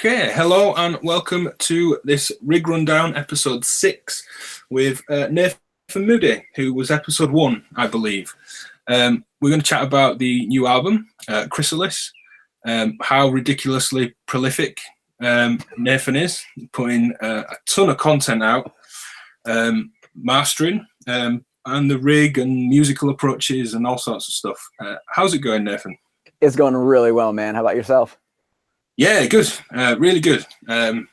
Okay, hello and welcome to this Rig Rundown, episode 6, with Nathan Moody, who was episode 1, I believe. We're going to chat about the new album, CHRYSALIS, how ridiculously prolific Nathan is, putting a ton of content out, mastering, and the rig and musical approaches and all sorts of stuff. How's it going, Nathan? It's going really well, man. How about yourself? Yeah, good. Really good. I've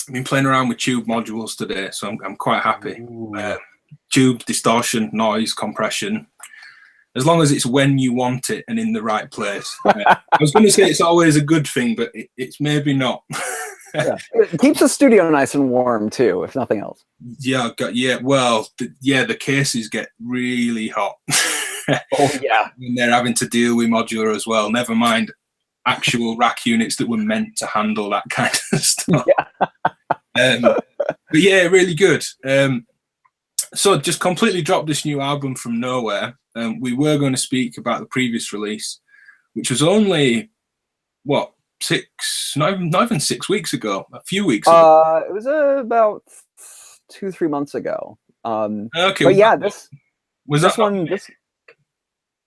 been playing around with tube modules today, so I'm quite happy. Tube, distortion, noise, compression. As long as it's when you want it and in the right place. I was going to say it's always a good thing, but it's maybe not. Yeah. It keeps the studio nice and warm too, if nothing else. Yeah, the cases get really hot. Oh yeah. And they're having to deal with modular as well. Never mind actual rack units that were meant to handle that kind of stuff. Yeah. But yeah, really good. So just completely dropped this new album from nowhere. We were going to speak about the previous release, which was only not even 6 weeks ago, a few weeks ago. It was about 2-3 months ago. Okay. But yeah, this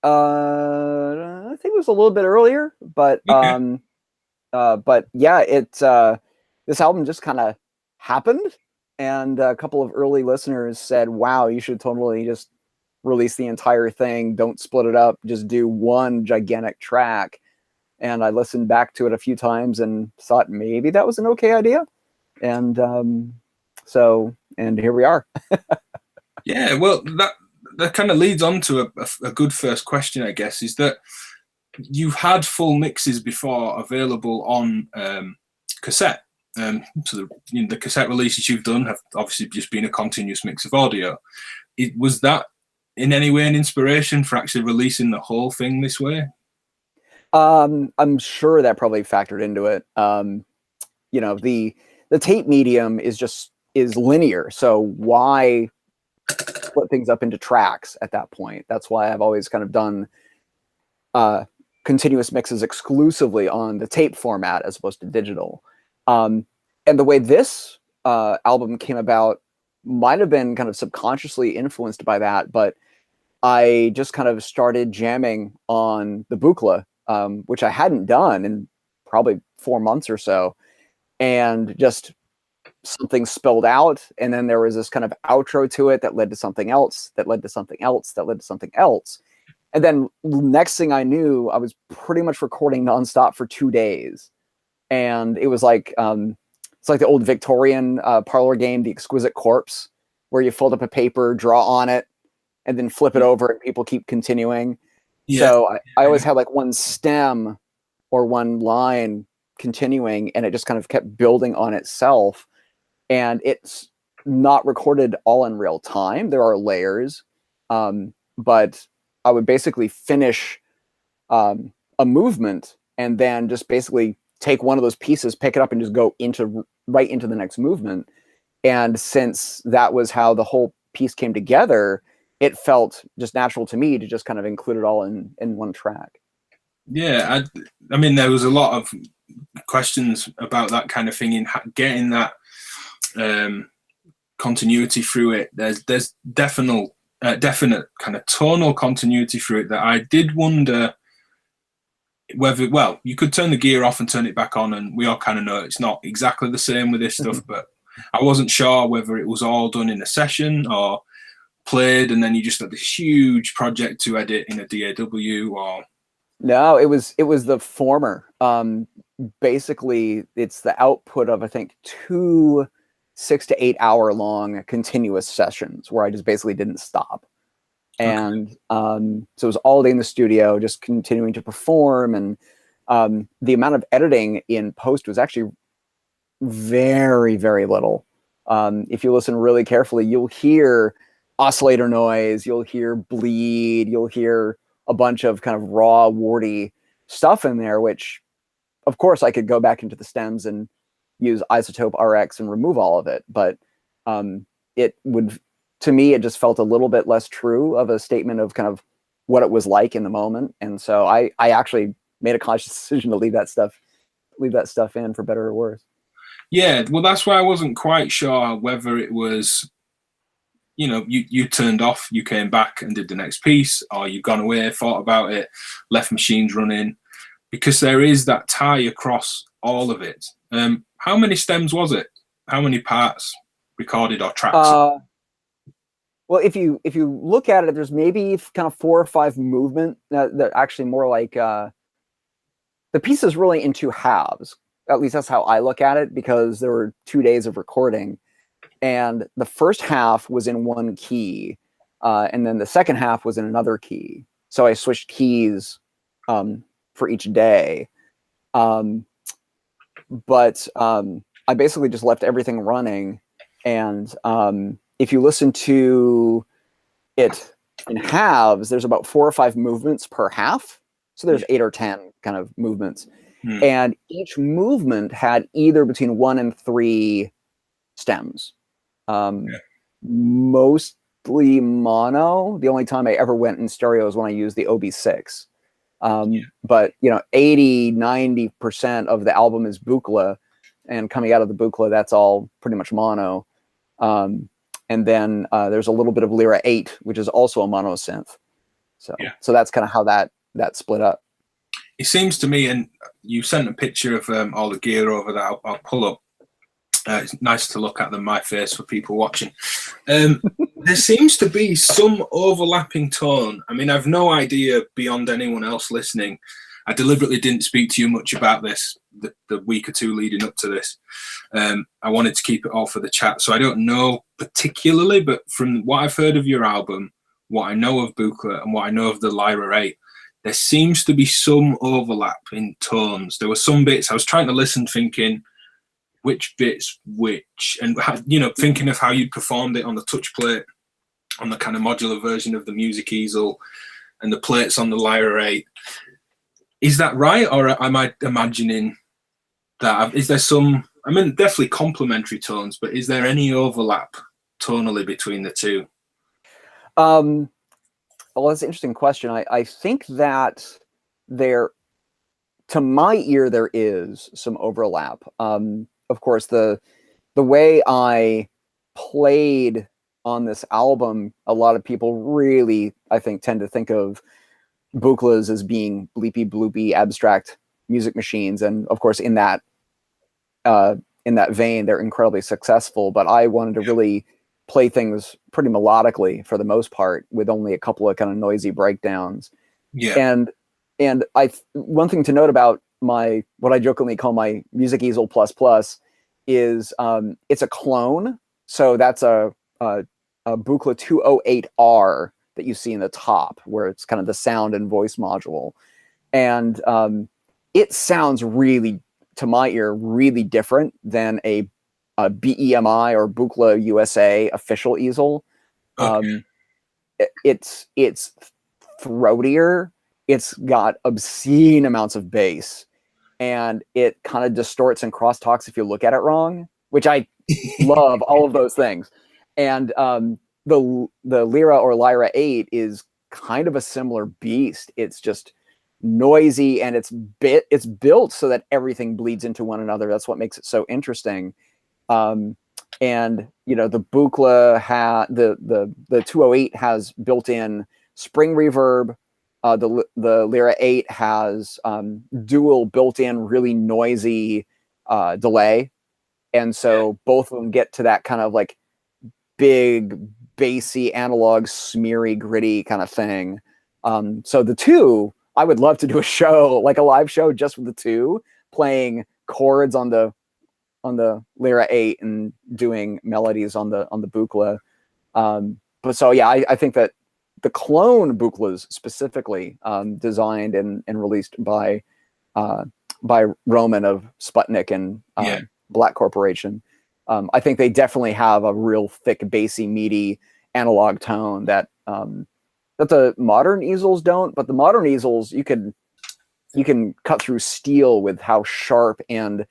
I think it was a little bit earlier, but okay. But yeah, this album just kind of happened, and a couple of early listeners said, "Wow, you should totally just release the entire thing. Don't split it up. Just do one gigantic track." And I listened back to it a few times and thought maybe that was an okay idea, and here we are. Yeah, well, that kind of leads on to a good first question, I guess, is that you've had full mixes before available on cassette. So the cassette releases you've done have obviously just been a continuous mix of audio. Was that in any way an inspiration for actually releasing the whole thing this way? I'm sure that probably factored into it. The tape medium is linear, so why split things up into tracks at that point? That's why I've always kind of done continuous mixes exclusively on the tape format as opposed to digital. And the way this album came about might have been kind of subconsciously influenced by that, but I just kind of started jamming on the Buchla, which I hadn't done in probably 4 months or so, and just something spilled out, and then there was this kind of outro to it that led to something else, that led to something else, that led to something else. And then next thing I knew, I was pretty much recording nonstop for 2 days. And it was like, it's like the old Victorian parlor game, The Exquisite Corpse, where you fold up a paper, draw on it, and then flip it over and people keep continuing. Yeah. So I always had like one stem or one line continuing, and it just kind of kept building on itself. And it's not recorded all in real time. There are layers, but I would basically finish a movement and then just basically take one of those pieces, pick it up, and just go right into the next movement. And since that was how the whole piece came together, it felt just natural to me to just kind of include it all in one track. Yeah, I mean, there was a lot of questions about that kind of thing, in getting that continuity through it. There's definite kind of tonal continuity through it that I did wonder whether, well, you could turn the gear off and turn it back on, and we all kind of know it's not exactly the same with this stuff, but I wasn't sure whether it was all done in a session or played and then you just had this huge project to edit in a DAW, or... No, it was the former. Basically, it's the output of, I think, 2 6 to 8 hour long continuous sessions where I just basically didn't stop. And so it was all day in the studio, just continuing to perform. And the amount of editing in post was actually very, very little. If you listen really carefully, you'll hear oscillator noise, you'll hear bleed, you'll hear a bunch of kind of raw, warty stuff in there, which, of course, I could go back into the stems and use Isotope RX and remove all of it. But it would, to me, it just felt a little bit less true of a statement of kind of what it was like in the moment. And so I actually made a conscious decision to leave that stuff leave that stuff in for better or worse. Yeah, well, that's why I wasn't quite sure whether it was, you know, you turned off, you came back and did the next piece, or you've gone away, thought about it, left machines running, because there is that tie across all of it. How many stems was it? How many parts recorded or tracks? Well, if you look at it, there's maybe kind of 4 or 5 movement that actually more like the piece is really in 2 halves. At least that's how I look at it, because there were 2 days of recording, and the first half was in one key, and then the second half was in another key. So I switched keys for each day, but I basically just left everything running, and if you listen to it in halves, there's about 4 or 5 movements per half. So there's 8 or 10 kind of movements. And each movement had either between 1 and 3 stems. Mostly mono. The only time I ever went in stereo is when I used the OB6. But, you know, 80–90% of the album is buchla, and coming out of the buchla, that's all pretty much mono. And then there's a little bit of Lyra 8, which is also a mono synth. So that's kind of how that split up. It seems to me, and you sent a picture of all the gear over that I'll pull up. It's nice to look at them, my face, for people watching. There seems to be some overlapping tone. I mean, I've no idea beyond anyone else listening. I deliberately didn't speak to you much about this the week or 2 leading up to this. I wanted to keep it all for the chat, so I don't know particularly, but from what I've heard of your album, what I know of buchla, and what I know of the Lyra 8, there seems to be some overlap in tones. There were some bits I was trying to listen, thinking which bits which, and you know, thinking of how you performed it on the touch plate, on the kind of modular version of the music easel, and the plates on the Lyra 8. Is that right, or am I imagining that? Is there some, I mean, definitely complementary tones, but is there any overlap tonally between the two? Well, that's an interesting question. I think that there, to my ear, there is some overlap. Of course, the way I played on this album, a lot of people really, I think, tend to think of buchlas as being bleepy, bloopy, abstract music machines, and of course, in that vein, they're incredibly successful. But I wanted to really play things pretty melodically for the most part, with only a couple of kind of noisy breakdowns. And one thing to note about my, what I jokingly call my Music Easel Plus Plus, is it's a clone. So that's a buchla 208R that you see in the top, where it's kind of the sound and voice module. And it sounds really, to my ear, really different than a BEMI or Buchla USA official easel. Okay. It's throatier. It's got obscene amounts of bass, and it kind of distorts and crosstalks if you look at it wrong, which I love all of those things. And the Lyra or Lyra 8 is kind of a similar beast. It's just noisy, and it's built so that everything bleeds into one another. That's what makes it so interesting. And you know, the buchla the 208 has built-in spring reverb. The Lyra 8 has dual built-in really noisy delay, and so both of them get to that kind of like big bassy analog smeary gritty kind of thing. So the two, I would love to do a show, like a live show just with the two, playing chords on the Lyra 8 and doing melodies on the buchla. But so yeah, I think that the clone buchlas specifically, designed and released by Roman of Sputnik and Black Corporation, I think they definitely have a real thick, bassy, meaty analog tone that the modern easels don't. But the modern easels, you can cut through steel with how sharp and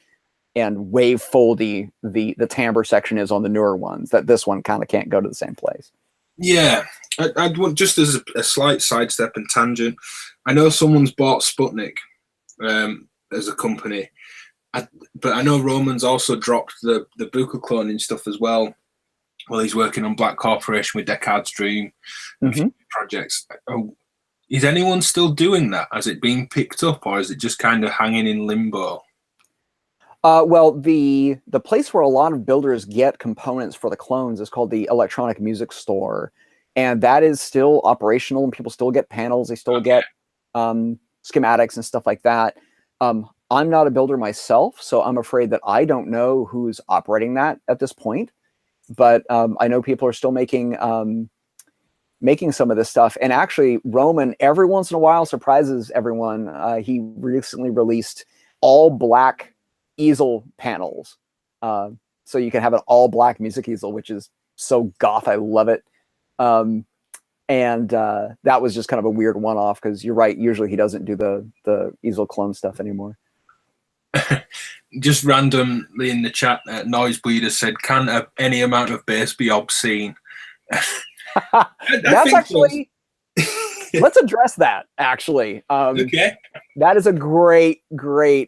wave foldy the timbre section is on the newer ones, that this one kind of can't go to the same place. Yeah, I'd want, just as a slight sidestep and tangent, I know someone's bought Sputnik as a company, But I know Roman's also dropped the buccal cloning stuff as well. Well, he's working on Black Corporation with Descartes' Dream and a few projects. Oh, is anyone still doing that? Has it been picked up, or is it just kind of hanging in limbo? Well, the place where a lot of builders get components for the clones is called the Electronic Music Store, and that is still operational, and people still get panels. They still get schematics and stuff like that. I'm not a builder myself, so I'm afraid that I don't know who's operating that at this point. But I know people are still making some of this stuff. And actually, Roman, every once in a while, surprises everyone. He recently released all black easel panels. So you can have an all black music easel, which is so goth. I love it. And that was just kind of a weird one-off, because you're right. Usually he doesn't do the easel clone stuff anymore. Just randomly in the chat, Noise Bleeder said, "Can any amount of bass be obscene?" That's actually. Let's address that. Actually, okay. That is a great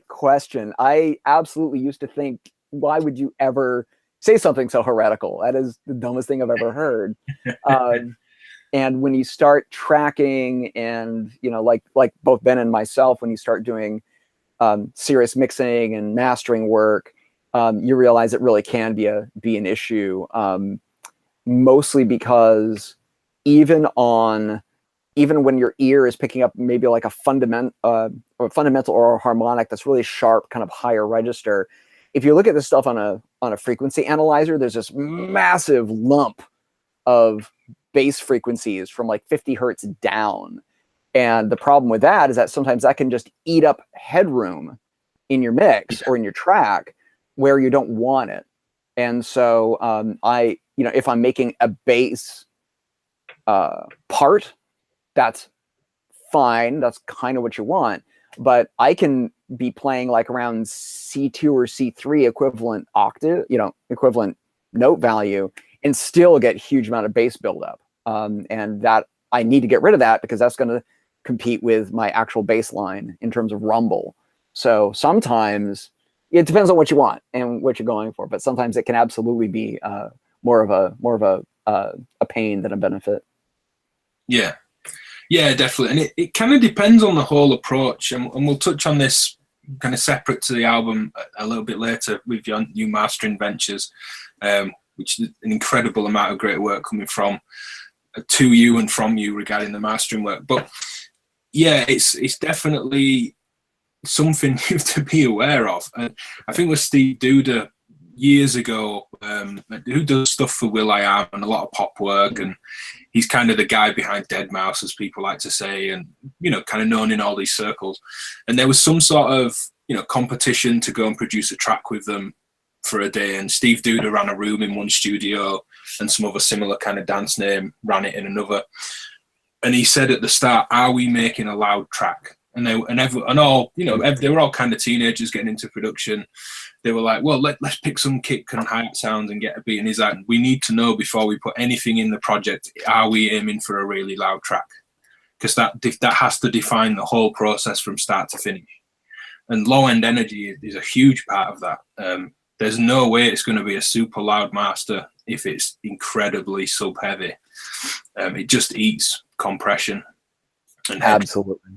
question. I absolutely used to think, why would you ever say something so heretical? That is the dumbest thing I've ever heard. And when you start tracking, and like both Ben and myself, when you start doing serious mixing and mastering work, you realize it really can be an issue. Mostly because even when your ear is picking up maybe like a fundamental or a harmonic that's really sharp, kind of higher register, if you look at this stuff on a frequency analyzer, there's this massive lump of bass frequencies from like 50 hertz down. And the problem with that is that sometimes that can just eat up headroom in your mix or in your track where you don't want it. And so if I'm making a bass part, that's fine. That's kind of what you want. But I can be playing like around C2 or C3 equivalent octave, equivalent note value, and still get huge amount of bass buildup. And that I need to get rid of that, because that's going to compete with my actual bass line in terms of rumble. So sometimes it depends on what you want and what you're going for, but sometimes it can absolutely be more of a pain than a benefit. Yeah, definitely. And it kind of depends on the whole approach. And we'll touch on this kind of separate to the album a little bit later with your new mastering ventures, which is an incredible amount of great work coming from to you and from you regarding the mastering work. But yeah, it's definitely something you have to be aware of. And I think with Steve Duda years ago, who does stuff for will.i.am and a lot of pop work, and he's kind of the guy behind Deadmau5, as people like to say, and kind of known in all these circles. And there was some sort of competition to go and produce a track with them for a day, and Steve Duda ran a room in one studio, and some other similar kind of dance name ran it in another. And he said at the start, "Are we making a loud track?" And they were all kind of teenagers getting into production. They were like, "Well, let's pick some kick and hi-hat sounds and get a beat." And he's like, "We need to know before we put anything in the project, are we aiming for a really loud track? Because that has to define the whole process from start to finish." And low-end energy is a huge part of that. There's no way it's going to be a super loud master if it's incredibly sub-heavy. It just eats compression. And absolutely.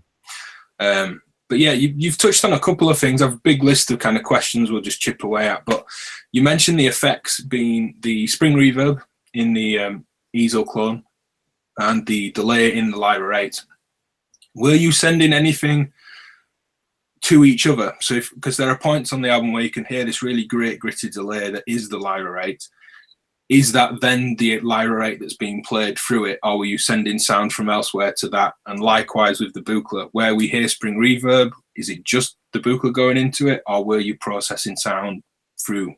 But yeah, you've touched on a couple of things. I have a big list of kind of questions we'll just chip away at. But you mentioned the effects being the spring reverb in the easel clone and the delay in the Lyra 8. Were you sending anything to each other? So because there are points on the album where you can hear this really great gritty delay that is the Lyra 8. Is that then the Lyra 8 that's being played through it, or were you sending sound from elsewhere to that? And likewise with the buchla, where we hear spring reverb, is it just the buchla going into it, or were you processing sound through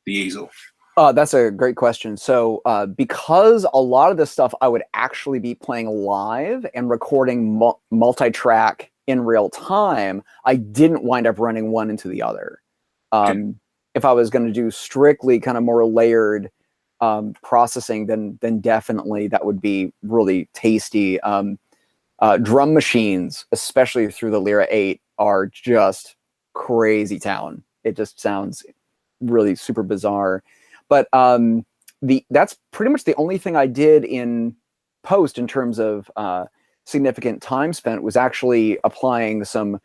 the easel? That's a great question. So because a lot of this stuff I would actually be playing live and recording multi-track in real time, I didn't wind up running one into the other. Okay. If I was going to do strictly kind of more layered processing, then definitely that would be really tasty. Drum machines, especially through the Lyra 8, are just crazy town. It just sounds really super bizarre. But that's pretty much the only thing I did in post in terms of significant time spent, was actually applying some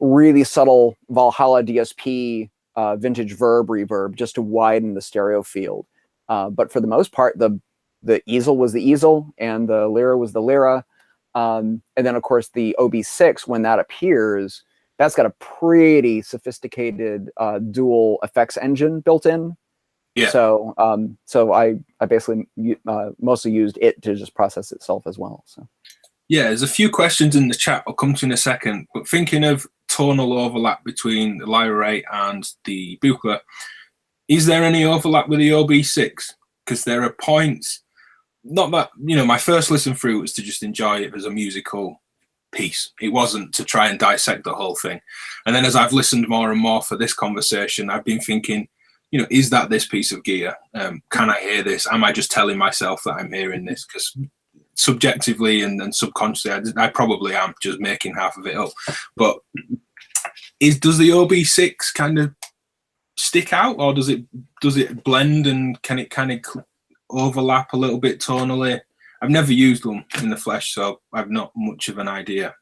really subtle Valhalla DSP vintage verb reverb just to widen the stereo field. But for the most part, the easel was the easel and the lyra was the lyra. And then, of course, the OB6, when that appears, that's got a pretty sophisticated dual effects engine built in. Yeah. So I basically mostly used it to just process itself as well. So. Yeah, there's a few questions in the chat I'll come to in a second, but thinking of tonal overlap between the Lyra 8 and the Buchla, is there any overlap with the OB6? Because there are points, not that, my first listen through was to just enjoy it as a musical piece. It wasn't to try and dissect the whole thing. And then as I've listened more and more for this conversation, I've been thinking, is that this piece of gear? Can I hear this? Am I just telling myself that I'm hearing this? Because subjectively and subconsciously, I probably am just making half of it up. But does the OB6 kind of stick out, or does it blend, and can it kind of overlap a little bit tonally? I've never used them in the flesh, so I've not much of an idea.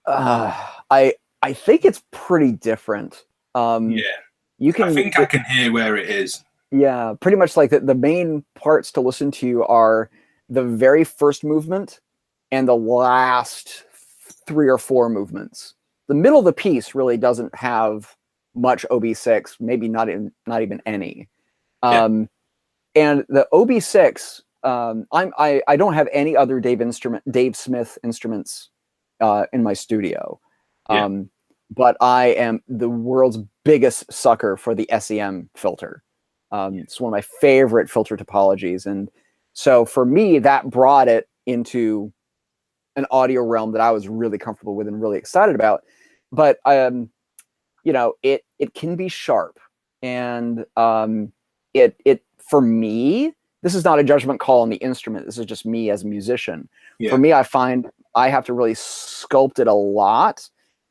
I think it's pretty different. Yeah, I think I can hear where it is. Yeah, pretty much like the main parts to listen to are the very first movement and the last 3 or 4 movements. The middle of the piece really doesn't have much OB6, maybe not even any. Yeah. And the OB6, I don't have any other Dave Smith instruments in my studio. Yeah. But I am the world's biggest sucker for the SEM filter. It's one of my favorite filter topologies. And so for me, that brought it into an audio realm that I was really comfortable with and really excited about. But it can be sharp, and it for me, this is not a judgment call on the instrument. This is just me as a musician. Yeah. For me, I find I have to really sculpt it a lot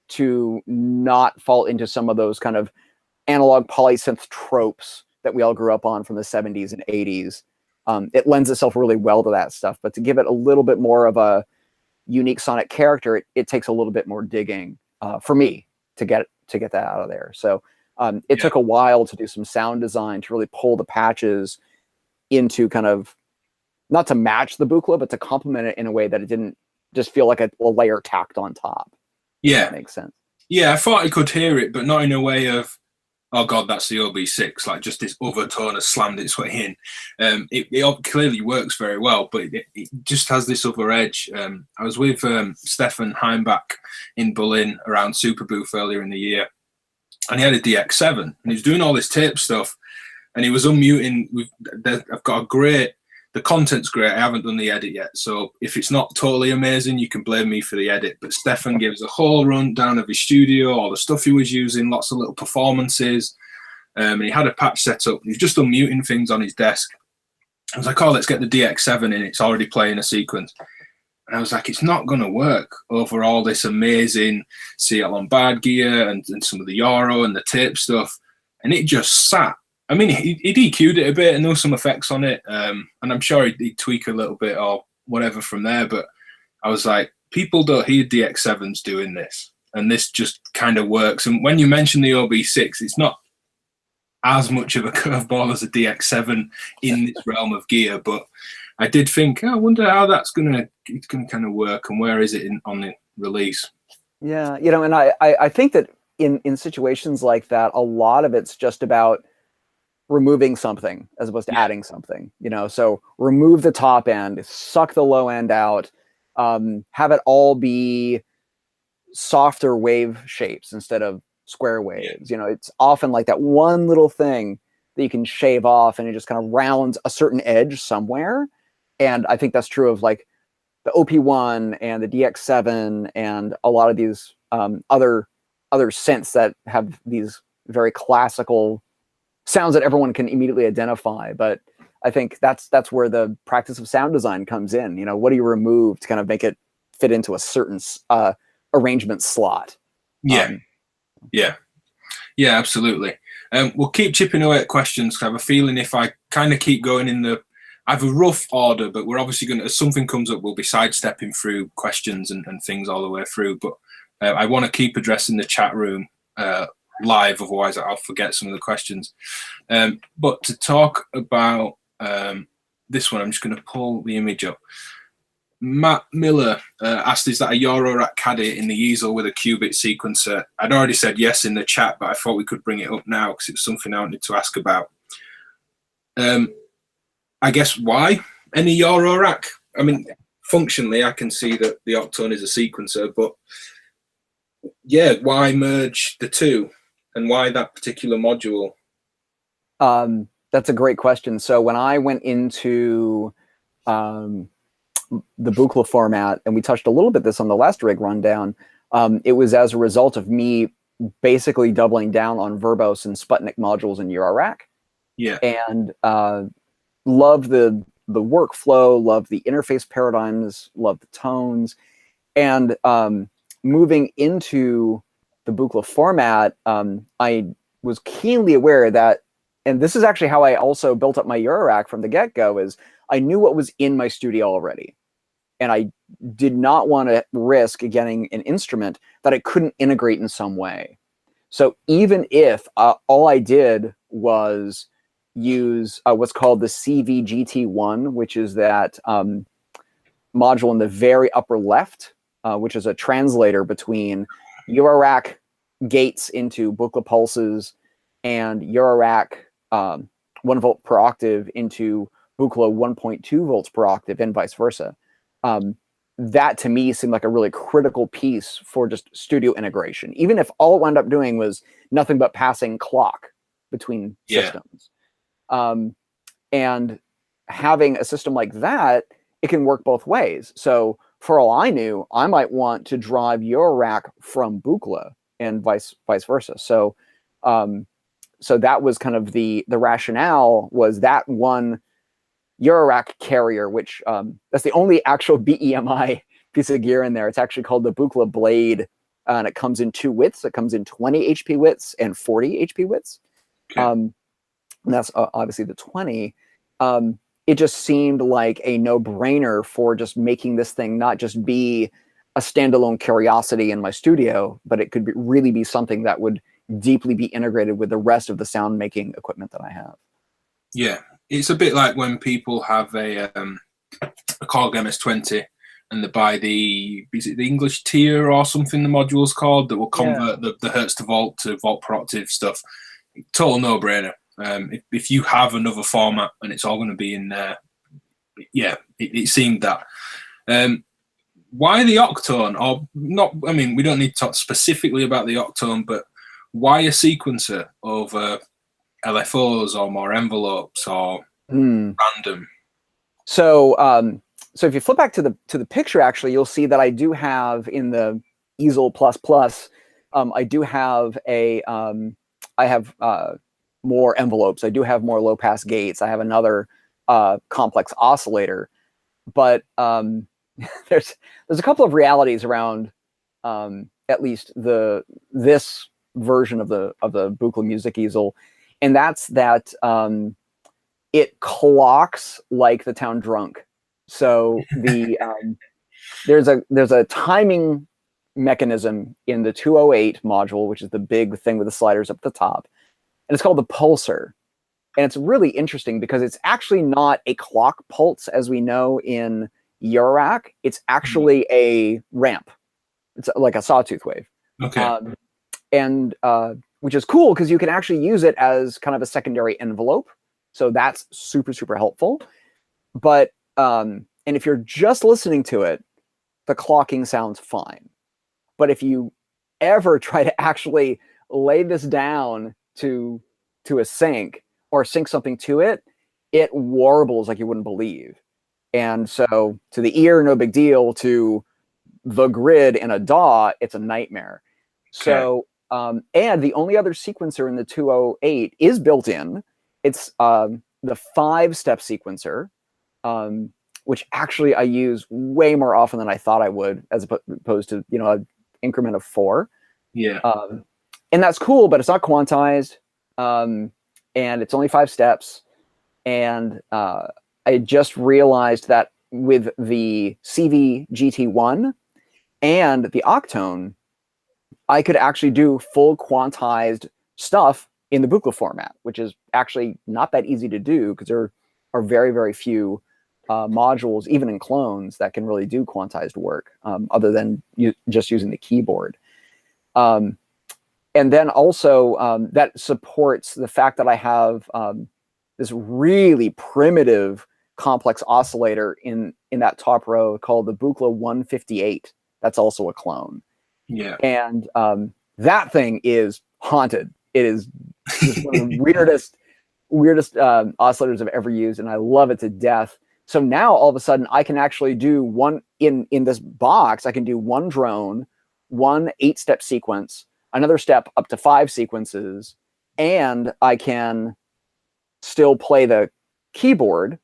to not fall into some of those kind of analog polysynth tropes that we all grew up on from the 70s and 80s. It lends itself really well to that stuff, but to give it a little bit more of a unique sonic character, it takes a little bit more digging for me to get that out of there. So it took a while to do some sound design to really pull the patches into kind of, not to match the Buchla, but to complement it in a way that it didn't just feel like a layer tacked on top. Yeah. That makes sense. Yeah, I thought I could hear it, but not in a way of, oh God, that's the OB6, like just this overtone has slammed its way in. It clearly works very well, but it just has this other edge. I was with Stefan Heimbach in Berlin around Superbooth earlier in the year, and he had a DX7, and he was doing all this tape stuff, and he was unmuting. I've got the content's great. I haven't done the edit yet, so if it's not totally amazing, you can blame me for the edit. But Stefan gives a whole rundown of his studio, all the stuff he was using, lots of little performances, and he had a patch set up. He was just unmuting things on his desk. I was like, oh, let's get the DX7 in. It's already playing a sequence. And I was like, it's not going to work over all this amazing CL Lombard gear and some of the Euro and the tape stuff. And it just sat. I mean, he EQ'd it a bit and there was some effects on it. And I'm sure he'd tweak a little bit or whatever from there. But I was like, people don't hear DX7s doing this. And this just kind of works. And when you mention the OB6, it's not as much of a curveball as a DX7 in this realm of gear. But I did think, I wonder how it's gonna kind of work, and where is it on the release? Yeah, and I think that in situations like that, a lot of it's just about removing something as opposed to adding something. So remove the top end, suck the low end out, have it all be softer wave shapes instead of square waves. It's often like that one little thing that you can shave off, and it just kind of rounds a certain edge somewhere. And I think that's true of like the OP1 and the DX7 and a lot of these other synths that have these very classical sounds that everyone can immediately identify. But I think that's where the practice of sound design comes in. What do you remove to kind of make it fit into a certain arrangement slot? Yeah, absolutely. We'll keep chipping away at questions, because I have a feeling if I kind of keep going in the, I have a rough order, but we're obviously going to, as something comes up, we'll be sidestepping through questions and things all the way through. But I want to keep addressing the chat room live, otherwise I'll forget some of the questions. But to talk about this one, I'm just going to pull the image up. Matt Miller asked, is that a Eurorack caddy in the easel with a qubit sequencer? I'd already said yes in the chat, but I thought we could bring it up now because it's something I wanted to ask about. I guess why any Eurorack? I mean, functionally, I can see that the Octone is a sequencer, but yeah, why merge the two, and why that particular module? That's a great question. So when I went into the Buchla format, and we touched a little bit this on the last rig rundown, it was as a result of me basically doubling down on verbose and Sputnik modules in Eurorack. Yeah. And loved the workflow, loved the interface paradigms, loved the tones. And moving into the Buchla format, I was keenly aware that, and this is actually how I also built up my Eurorack from the get-go, is I knew what was in my studio already. And I did not want to risk getting an instrument that I couldn't integrate in some way. So even if all I did was use what's called the CVGT1, which is that module in the very upper left, which is a translator between Eurorack gates into Buchla pulses and Eurorack 1 volt per octave into Buchla 1.2 volts per octave, and vice versa. That to me seemed like a really critical piece for just studio integration, even if all it wound up doing was nothing but passing clock between systems. And having a system like that, it can work both ways. So for all I knew, I might want to drive Eurorack from Buchla and vice versa. So so that was kind of the rationale, was that one Eurorack carrier, which that's the only actual BEMI piece of gear in there. It's actually called the Buchla Blade, and it comes in 2 widths. It comes in 20 HP widths and 40 HP widths. Okay. And that's obviously the 20. It just seemed like a no-brainer for just making this thing not just be a standalone curiosity in my studio, but it could really be something that would deeply be integrated with the rest of the sound making equipment that I have. Yeah, it's a bit like when people have a Korg MS-20 and they buy is it the English tier or something the module's called, that will convert the hertz to volt per octave stuff. Total no-brainer. If you have another format and it's all going to be in there, yeah, it seemed that. Why the Octone? Or not? I mean, we don't need to talk specifically about the Octone, but why a sequencer over LFOs or more envelopes or random? So, so if you flip back to the picture, actually, you'll see that I do have in the easel plus, I do have I have more envelopes. I do have more low pass gates. I have another complex oscillator, but there's a couple of realities around at least this version of the Buchla Music Easel, and that's that it clocks like the town drunk. So the there's a timing mechanism in the 208 module, which is the big thing with the sliders up the top, and it's called the pulsar. And it's really interesting because it's actually not a clock pulse as we know in Eurorack. It's actually a ramp. It's like a sawtooth wave. Okay. And which is cool because you can actually use it as kind of a secondary envelope. So that's super, super helpful. But, and if you're just listening to it, the clocking sounds fine. But if you ever try to actually lay this down to a sync or sync something to it, it warbles like you wouldn't believe. And so to the ear, no big deal. To the grid in a DAW, it's a nightmare. Okay. So, and the only other sequencer in the 208 is built in. It's the 5-step sequencer, which actually I use way more often than I thought I would, as opposed to, an increment of 4. Yeah. And that's cool, but it's not quantized. and it's only 5 steps. And I just realized that with the CV GT1 and the Octone, I could actually do full quantized stuff in the Buchla format, which is actually not that easy to do because there are very, very few modules, even in clones, that can really do quantized work other than just using the keyboard. And then also that supports the fact that I have this really primitive complex oscillator in that top row called the Buchla 158. That's also a clone. Yeah. And that thing is haunted. It is just one of the weirdest oscillators I've ever used, and I love it to death. So now all of a sudden I can actually do one in this box. I can do one drone, one 8-step sequence, another step up to 5 sequences, and I can still play the keyboard,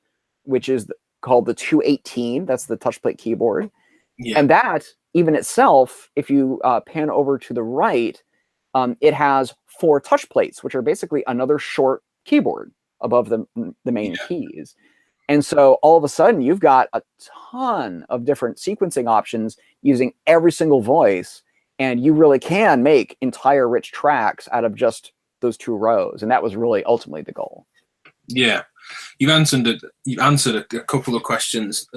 which is called the 218. That's the touch plate keyboard. Yeah. And that even itself, if you pan over to the right, it has 4 touch plates, which are basically another short keyboard above the main keys. And so all of a sudden you've got a ton of different sequencing options using every single voice, and you really can make entire rich tracks out of just those 2 rows. And that was really ultimately the goal. Yeah, you've answered a couple of questions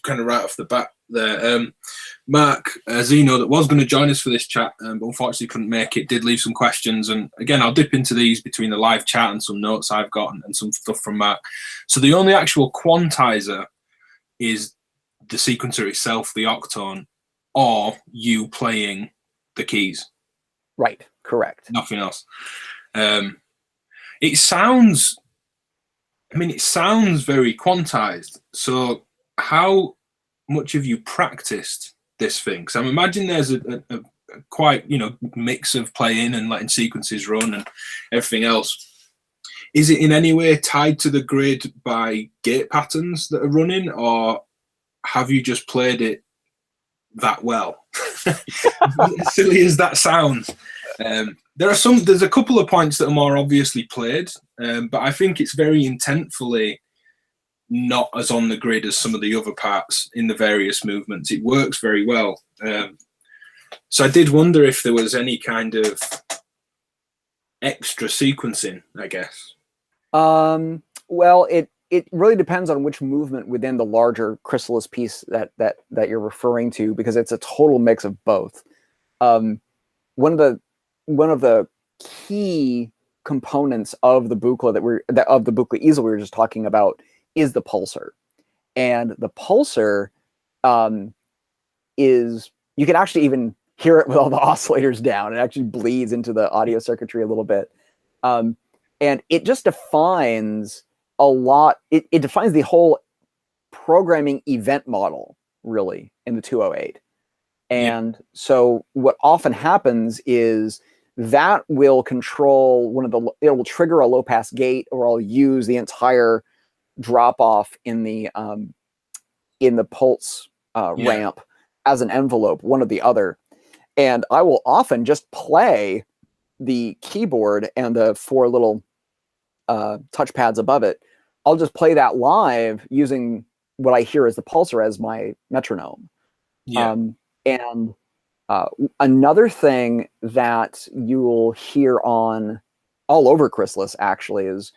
kind of right off the bat there. Mark Zeno, that was going to join us for this chat, but unfortunately couldn't make it, did leave some questions. And again, I'll dip into these between the live chat and some notes I've got and some stuff from Mark. So the only actual quantizer is the sequencer itself, the Octone, or you playing the keys. Right, correct. Nothing else. It sounds very quantized. So how much have you practiced this thing? Because I'm imagining there's a quite, mix of playing and letting sequences run and everything else. Is it in any way tied to the grid by gate patterns that are running, or have you just played it that well? As silly as that sounds. There's a couple of points that are more obviously played, but I think it's very intentfully not as on the grid as some of the other parts in the various movements. It works very well. So I did wonder if there was any kind of extra sequencing, I guess. Well, it really depends on which movement within the larger CHRYSALIS piece that you're referring to, because it's a total mix of both. One of the key components of the Buchla of the Buchla easel we were just talking about is the pulsar. And the pulsar is, you can actually even hear it with all the oscillators down. It actually bleeds into the audio circuitry a little bit. And it just defines a lot. It defines the whole programming event model, really, in the 208. And so what often happens is that will control it will trigger a low pass gate, or I'll use the entire drop off in the pulse ramp as an envelope, one or the other. And I will often just play the keyboard and the 4 little touch pads above it. I'll just play that live using what I hear as the pulsar as my metronome. And another thing that you will hear all over CHRYSALIS actually is,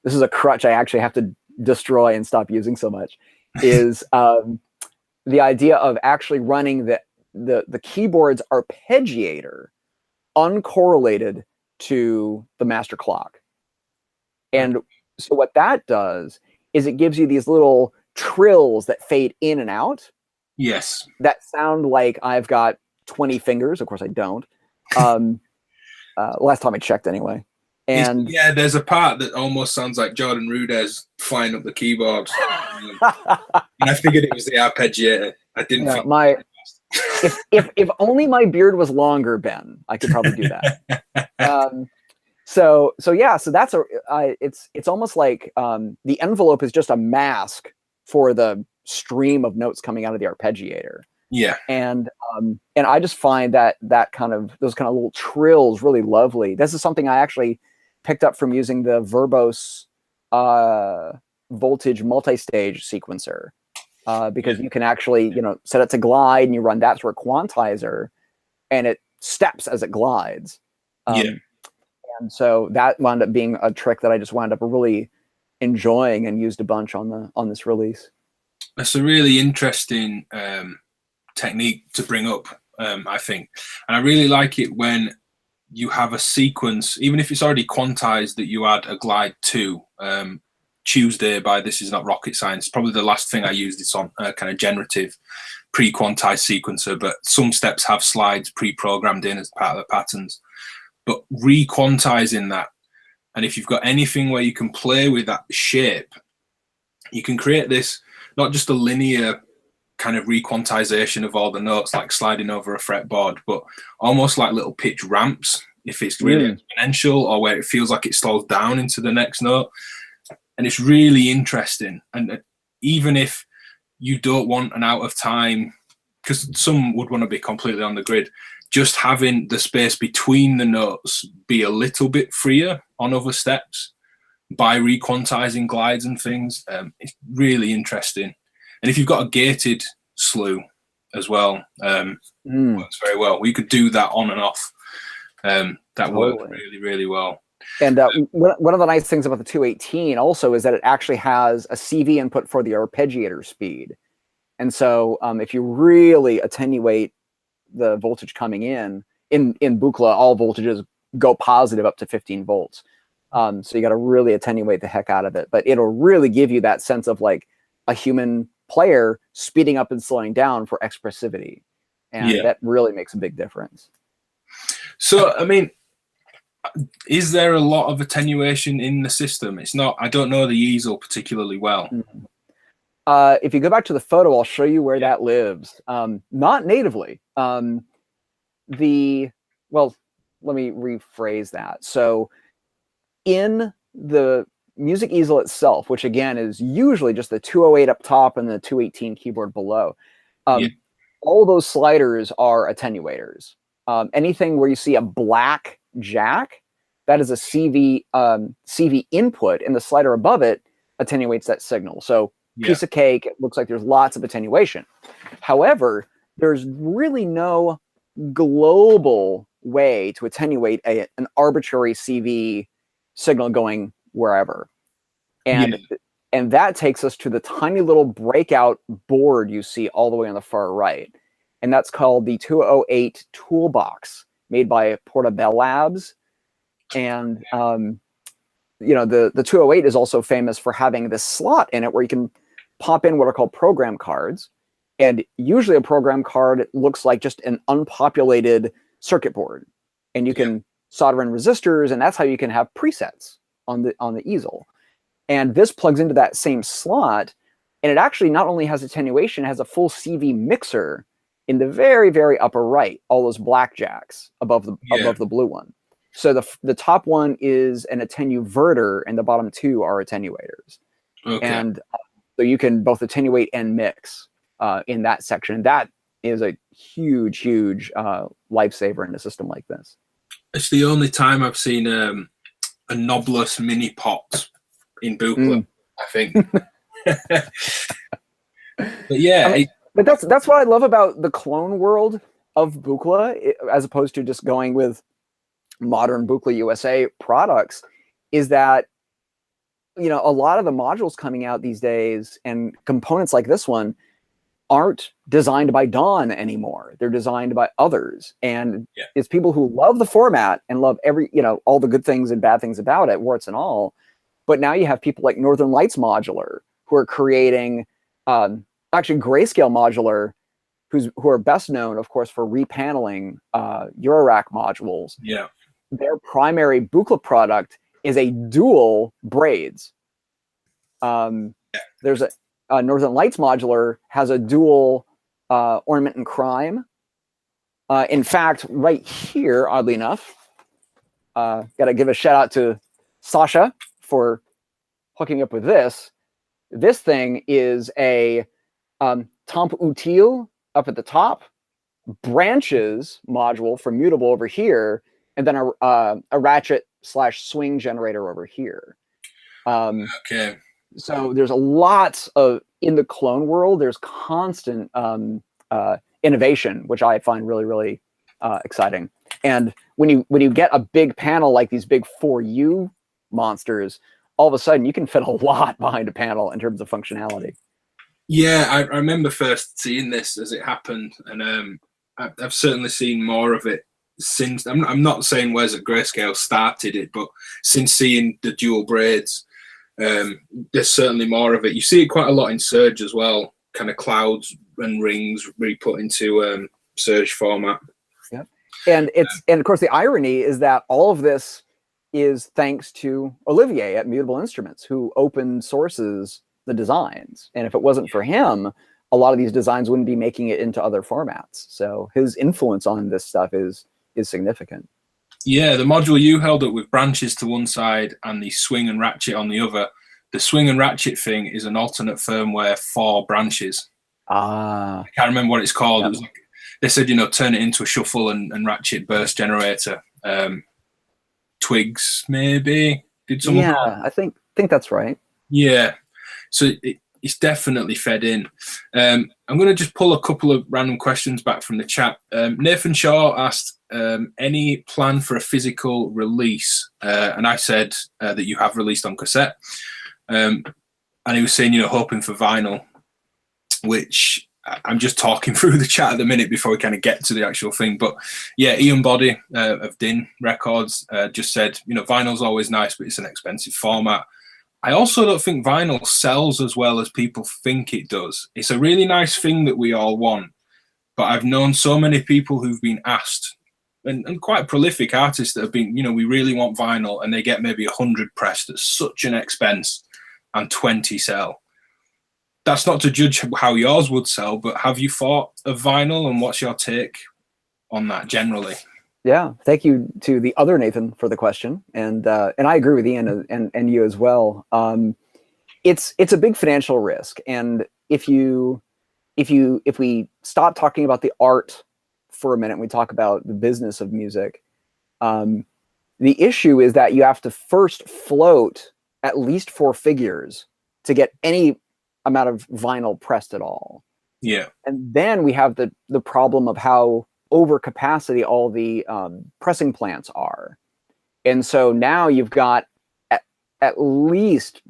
this is a crutch I actually have to destroy and stop using so much, is the idea of actually running the keyboard's arpeggiator uncorrelated to the master clock. And so what that does is it gives you these little trills that fade in and out. Yes. That sound like I've got 20 fingers. Of course I don't. Last time I checked anyway. And there's a part that almost sounds like Jordan Rudess flying up the keyboard. And I figured it was the arpeggiator. I didn't think if only my beard was longer, Ben, I could probably do that. So that's it's almost like the envelope is just a mask for the stream of notes coming out of the arpeggiator. Yeah. And I just find that those kind of little trills really lovely. This is something I actually picked up from using the Verbose voltage multi-stage sequencer, because you can actually set it to glide, and you run that through a quantizer, and it steps as it glides. And so that wound up being a trick that I just wound up really enjoying and used a bunch on this release. That's a really interesting technique to bring up, I think. And I really like it when you have a sequence, even if it's already quantized, that you add a glide to. Tuesday by This Is Not Rocket Science, probably the last thing I used. It's on a kind of generative pre-quantized sequencer, but some steps have slides pre-programmed in as part of the patterns. But re-quantizing that, and if you've got anything where you can play with that shape, you can create this, not just a linear kind of re-quantization of all the notes, like sliding over a fretboard, but almost like little pitch ramps, if it's really exponential, or where it feels like it slows down into the next note. And it's really interesting. And even if you don't want an out of time, because some would want to be completely on the grid, just having the space between the notes be a little bit freer on other steps by re-quantizing glides and things, it's really interesting. And if you've got a gated slew as well, works very well. We could do that on and off. That worked really, really well. And one of the nice things about the 218 also is that it actually has a CV input for the arpeggiator speed. And so if you really attenuate the voltage coming in Buchla, all voltages go positive up to 15 volts. So you got to really attenuate the heck out of it. But it'll really give you that sense of like a human player speeding up and slowing down for expressivity. And that really makes a big difference. So, I mean, is there a lot of attenuation in the system? It's not, I don't know the easel particularly well. If you go back to the photo, I'll show you where that lives. Not natively. Well, let me rephrase that. So in the music easel itself, which again is usually just the 208 up top and the 218 keyboard below, all those sliders are attenuators. Anything where you see a black jack, that is a CV input, and the slider above it attenuates that signal. So piece of cake, it looks like there's lots of attenuation. However, there's really no global way to attenuate an arbitrary CV signal going wherever. And that takes us to the tiny little breakout board you see all the way on the far right. And that's called the 208 Toolbox, made by Portobello Labs. And the 208 is also famous for having this slot in it where you can pop in what are called program cards. And usually a program card looks like just an unpopulated circuit board. And you can solder in resistors, and that's how you can have presets on the easel. And this plugs into that same slot, and it actually not only has attenuation, it has a full CV mixer in the very, very upper right, all those blackjacks above the blue one. So the top one is an attenuverter, and the bottom two are attenuators. And so you can both attenuate and mix in that section. That is a huge, huge lifesaver in a system like this. It's the only time I've seen a knobless mini pot in Buchla, I think. But yeah. But that's what I love about the clone world of Buchla, as opposed to just going with modern Buchla USA products, is that a lot of the modules coming out these days and components like this one aren't designed by Don anymore. They're designed by others, and it's people who love the format and love all the good things and bad things about it, warts and all. But now you have people like Northern Lights Modular who are creating actually Grayscale Modular, who are best known, of course, for repaneling Eurorack modules. Their primary Buchla product is a dual braids. There's a Northern Lights Modular has a dual ornament and crime. In fact, right here, oddly enough, got to give a shout out to Sasha for hooking up with this. This thing is a Temple Utile up at the top, branches module for mutable over here, and then a ratchet / swing generator over here. Okay. So there's a lot of, in the clone world, there's constant innovation, which I find really, really exciting. And when you get a big panel like these big 4U monsters, all of a sudden you can fit a lot behind a panel in terms of functionality. Yeah, I remember first seeing this as it happened, and I've certainly seen more of it since. I'm not saying Wes at Grayscale started it, but since seeing the dual braids, there's certainly more of it. You see it quite a lot in Surge as well, kind of clouds and rings re-put into Surge format. Yeah, and of course the irony is that all of this is thanks to Olivier at Mutable Instruments, who open sources the designs. And if it wasn't for him, a lot of these designs wouldn't be making it into other formats. So his influence on this stuff is significant. Yeah, the module you held up with branches to one side and the swing and ratchet on the other. The swing and ratchet thing is an alternate firmware for branches. I can't remember what it's called. Yep. It was like, they said, turn it into a shuffle and ratchet burst generator. Twigs, maybe? Did someone? Yeah, I think that's right. Yeah. So it's definitely fed in. I'm going to just pull a couple of random questions back from the chat. Nathan Shaw asked, any plan for a physical release? And I said that you have released on cassette. And he was saying, hoping for vinyl, which I'm just talking through the chat at the minute before we kind of get to the actual thing. But yeah, Ian Body of Din Records just said, vinyl's always nice, but it's an expensive format. I also don't think vinyl sells as well as people think it does. It's a really nice thing that we all want, but I've known so many people who've been asked, and quite prolific artists that have been, we really want vinyl, and they get maybe 100 pressed at such an expense and 20 sell. That's not to judge how yours would sell, but have you thought of vinyl, and what's your take on that generally? Yeah, thank you to the other Nathan for the question, and I agree with Ian and you as well. It's a big financial risk, and if we stop talking about the art for a minute, and we talk about the business of music, the issue is that you have to first float at least 4 figures to get any amount of vinyl pressed at all. Yeah, and then we have the problem of how over capacity all the pressing plants are. And so now you've got at least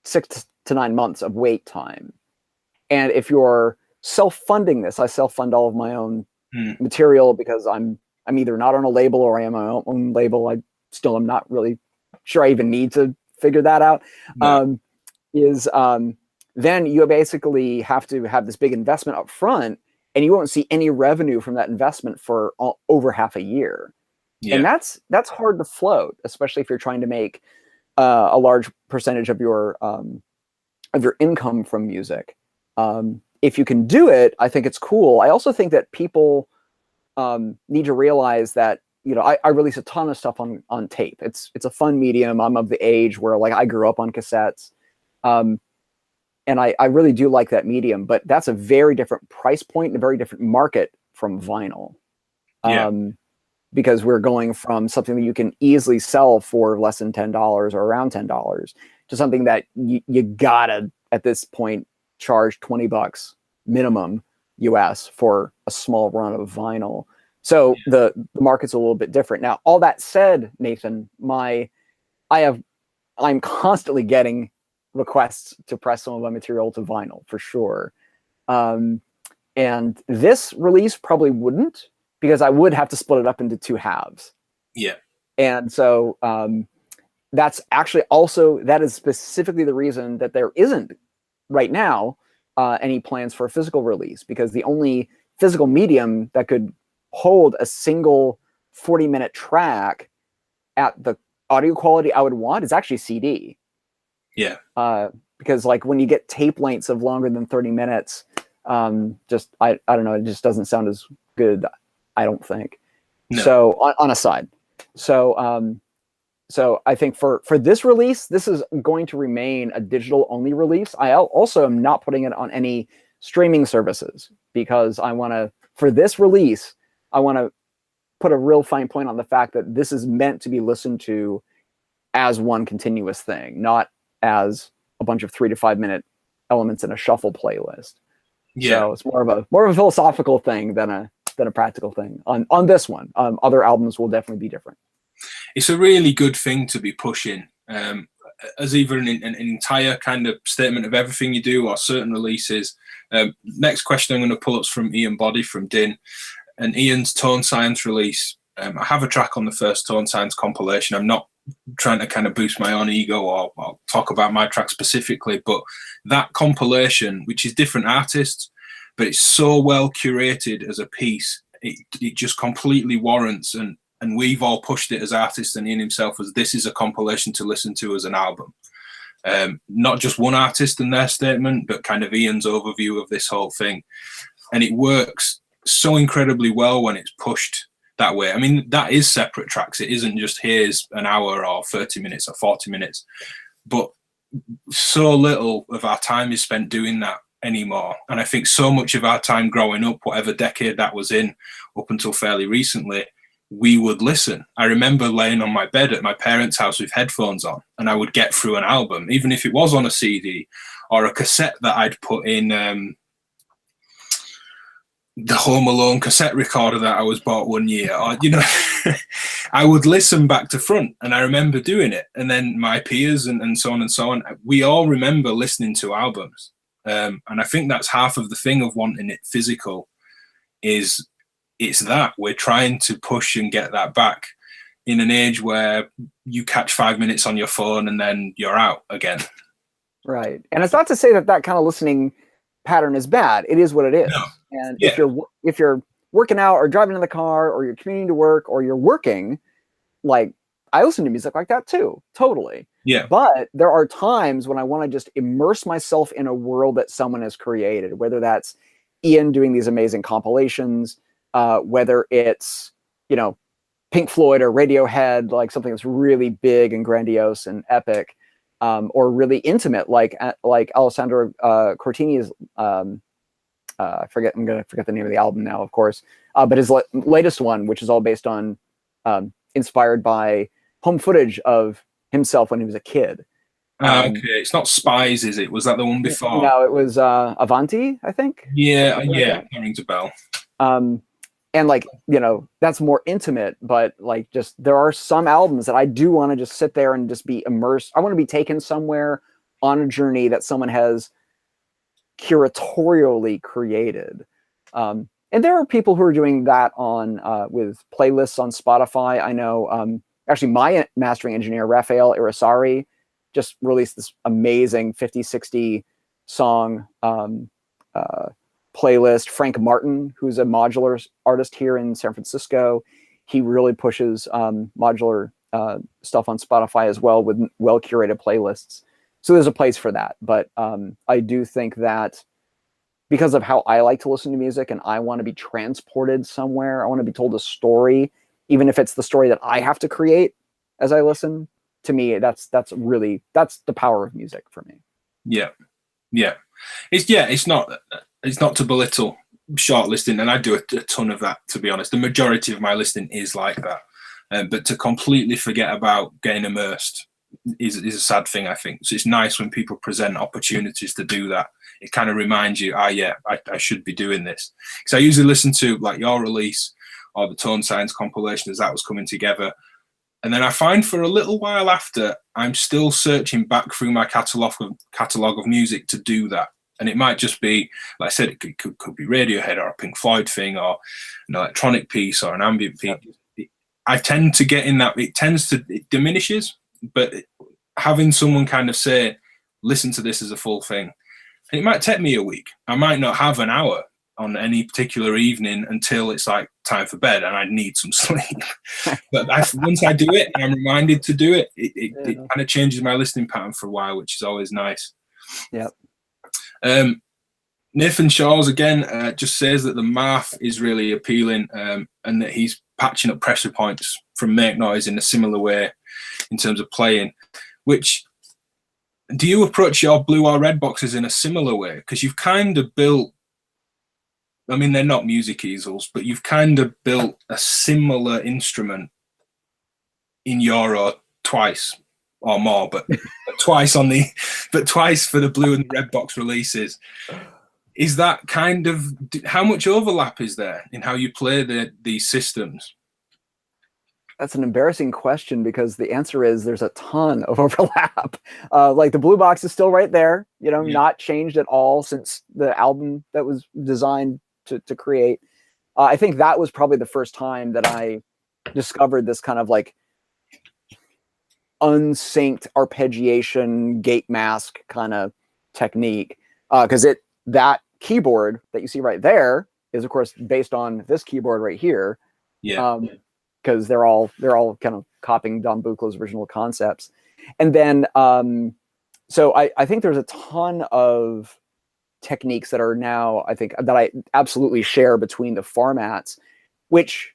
6 to 9 months of wait time. And if you're self-funding this, I self-fund all of my own material because I'm either not on a label or I am my own label. I still am not really sure I even need to figure that out. No. Then you basically have to have this big investment up front, and you won't see any revenue from that investment for over half a year. Yeah. And that's hard to float, especially if you're trying to make a large percentage of your income from music. If you can do it, I think it's cool. I also think that people need to realize that, I release a ton of stuff on tape. It's a fun medium. I'm of the age where I grew up on cassettes. And I really do like that medium, but that's a very different price point and a very different market from vinyl. Yeah. Because we're going from something that you can easily sell for less than $10 or around $10 to something that you gotta, at this point, charge $20 minimum US for a small run of vinyl. So the market's a little bit different. Now, all that said, Nathan, I'm constantly getting requests to press some of my material to vinyl for sure. And this release probably wouldn't, because I would have to split it up into 2 halves. Yeah. And so that's actually also, that is specifically the reason that there isn't right now any plans for a physical release, because the only physical medium that could hold a single 40-minute track at the audio quality I would want is actually CD. Yeah. Because when you get tape lengths of longer than 30 minutes, I don't know, it just doesn't sound as good, I don't think. No. So on a side. So I think for this release, this is going to remain a digital only release. I also am not putting it on any streaming services, because I want to, for this release, I want to put a real fine point on the fact that this is meant to be listened to as one continuous thing, not as a bunch of 3 to 5 minute elements in a shuffle playlist. Yeah. So it's more of a philosophical thing than a practical thing on this one. Other albums will definitely be different. It's a really good thing to be pushing, as either an entire kind of statement of everything you do or certain releases. Next question I'm going to pull up's from Ian Body from Din, and Ian's Tone Science release. I have a track on the first Tone Science compilation. I'm not trying to kind of boost my own ego or talk about my track specifically, but that compilation, which is different artists, but it's so well curated as a piece, it just completely warrants, and we've all pushed it as artists, and Ian himself, as this is a compilation to listen to as an album. Not just one artist and their statement, but kind of Ian's overview of this whole thing. And it works so incredibly well when it's pushed that way. I mean, that is separate tracks. It isn't just here's an hour or 30 minutes or 40 minutes. But so little of our time is spent doing that anymore. And I think so much of our time growing up, whatever decade that was in, up until fairly recently, we would listen. I remember laying on my bed at my parents' house with headphones on, and I would get through an album, even if it was on a CD or a cassette that I'd put in the Home Alone cassette recorder that I was bought one year, or, you know, I would listen back to front, and I remember doing it. And then my peers and so on and so on, we all remember listening to albums. And I think that's half of the thing of wanting it physical, is it's that we're trying to push and get that back in an age where you catch 5 minutes on your phone and then you're out again. Right. And it's not to say that that kind of listening pattern is bad. It is what it is. No. And if you're working out or driving in the car or you're commuting to work or you're working, like, I listen to music like that too. Totally. Yeah. But there are times when I want to just immerse myself in a world that someone has created, whether that's Ian doing these amazing compilations, whether it's, you know, Pink Floyd or Radiohead, like something that's really big and grandiose and epic, or really intimate, like Alessandro Cortini's, I'm going to forget the name of the album now, of course, but his latest one, which is all based on, inspired by home footage of himself when he was a kid. Okay, it's not Spies, is it? Was that the one before? No, it was Avanti, I think. Yeah, that rings a bell. And like, you know, that's more intimate, but like, just there are some albums that I do want to just sit there and just be immersed. I want to be taken somewhere on a journey that someone has curatorially created. And there are people who are doing that on with playlists on Spotify. I know actually my mastering engineer, Rafael Irisari, just released this amazing 50-60 song playlist. Frank Martin, who's a modular artist here in San Francisco, he really pushes modular stuff on Spotify as well, with well curated playlists. So there's a place for that. But I do think that because of how I like to listen to music and I want to be transported somewhere, I want to be told a story, even if it's the story that I have to create as I listen. To me, that's the power of music for me. Yeah. It's not to belittle short listening, and I do a ton of that, to be honest. The majority of my listening is like that. But to completely forget about getting immersed is a sad thing, I think. So it's nice when people present opportunities to do that. It kind of reminds you, I should be doing this. Because I usually listen to like your release or the Tone Science compilation as that was coming together. And then I find for a little while after, I'm still searching back through my catalogue of music to do that. And it might just be, like I said, it could be Radiohead or a Pink Floyd thing or an electronic piece or an ambient piece. I tend to get in that, it diminishes, but having someone kind of say, listen to this as a full thing. And it might take me a week. I might not have an hour on any particular evening until it's like time for bed and I need some sleep. But once I do it and I'm reminded to do it, it kind of changes my listening pattern for a while, which is always nice. Yeah. Nathan Shaw's again just says that the math is really appealing, and that he's patching up pressure points from Make Noise in a similar way in terms of playing, which do you approach your blue or red boxes in a similar way? Because you've kind of built, I mean, they're not music easels, but you've kind of built a similar instrument in your, or twice or more, but twice for the blue and the red box releases. Is that kind of, how much overlap is there in how you play these systems? That's an embarrassing question, because the answer is there's a ton of overlap. Like the blue box is still right there, you know, not changed at all since the album that was designed to create. I think that was probably the first time that I discovered this kind of like unsynced arpeggiation gate mask kind of technique, because that keyboard that you see right there is of course based on this keyboard right here. Because they're all kind of copying Don Buchlo's original concepts. And then so I think there's a ton of techniques that are now, I think, that I absolutely share between the formats, which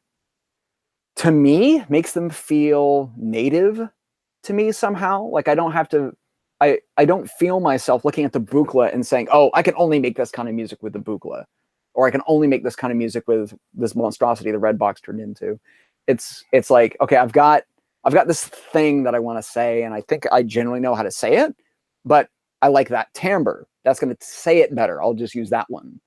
to me makes them feel native to me somehow. Like I don't have to, I don't feel myself looking at the Buchla and saying, oh, I can only make this kind of music with the Buchla, or I can only make this kind of music with this monstrosity the red box turned into. It's like, okay, I've got this thing that I want to say, and I think I generally know how to say it, but I like that timbre. That's going to say it better. I'll just use that one.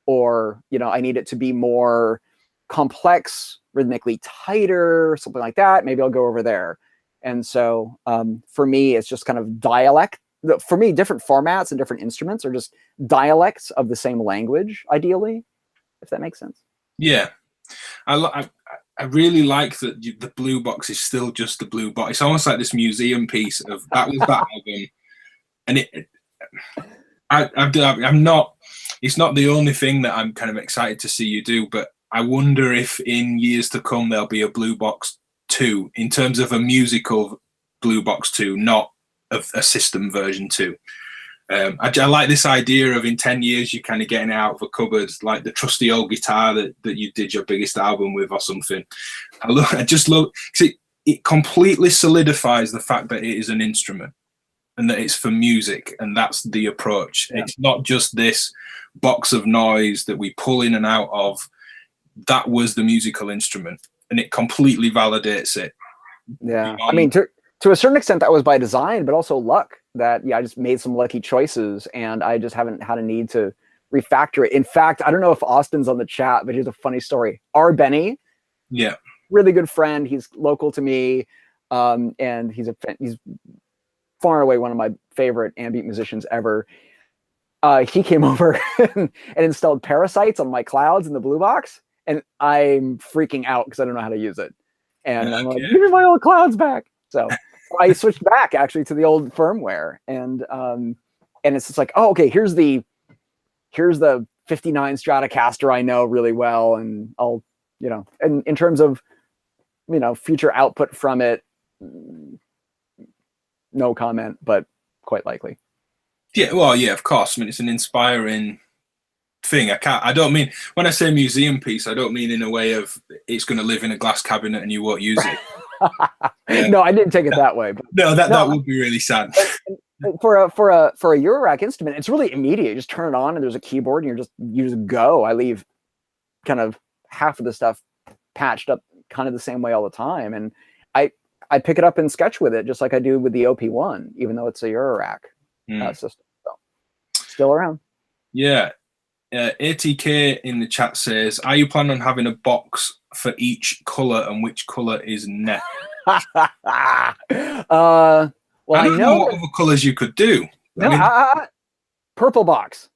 Or, you know, I need it to be more complex, rhythmically tighter, something like that. Maybe I'll go over there. And so for me, it's just kind of dialect. For me, different formats and different instruments are just dialects of the same language, ideally, if that makes sense. Yeah. I really like that the blue box is still just the blue box. It's almost like this museum piece of that was that album. And I'm not, it's not the only thing that I'm kind of excited to see you do, but I wonder if in years to come there'll be a Blue Box 2 in terms of a musical Blue Box 2, not a system version 2. I like this idea of in 10 years you're kind of getting it out of a cupboard, like the trusty old guitar that you did your biggest album with or something. I just love, because it completely solidifies the fact that it is an instrument and that it's for music, and that's the approach. Yeah. It's not just this box of noise that we pull in and out of. That was the musical instrument, and it completely validates it. Yeah, I mean, to a certain extent that was by design, but also luck. That, yeah, I just made some lucky choices, and I just haven't had a need to refactor it. In fact, I don't know if Austin's on the chat, but here's a funny story. R. Benny, yeah, really good friend. He's local to me, and he's far and away one of my favorite ambient musicians ever. He came over and installed Parasites on my clouds in the Blue Box, and I'm freaking out because I don't know how to use it. And I'm like, give me my old clouds back. So I switched back actually to the old firmware, and it's just like, oh, okay, here's the 59 Stratocaster I know really well, and I'll, you know, and in terms of, you know, future output from it, no comment, but quite likely. Yeah, well, yeah, of course. I mean, it's an inspiring thing. I don't mean, when I say museum piece, I don't mean in a way of it's going to live in a glass cabinet and you won't use it. No, I didn't take it that way. But that would be really sad. For a Eurorack instrument, it's really immediate. You just turn it on and there's a keyboard and you just go. I leave kind of half of the stuff patched up kind of the same way all the time, and I pick it up and sketch with it just like I do with the OP1, even though it's a Eurorack system. So still around. Yeah. ATK in the chat says, are you planning on having a box for each color, and which color is net? Well, I don't know what other colors you could do. No, purple box.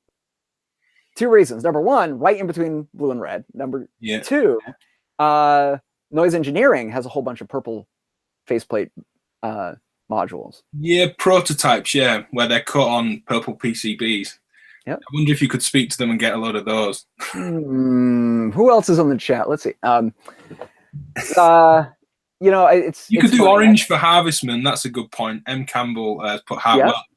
2 reasons. Number one, right in between blue and red. Number two, Noise Engineering has a whole bunch of purple faceplate modules. Yeah, prototypes, where they're cut on purple PCBs. Yep. I wonder if you could speak to them and get a load of those. Who else is on the chat? Let's see. You know, you could do orange for Harvestman. That's a good point. M. Campbell put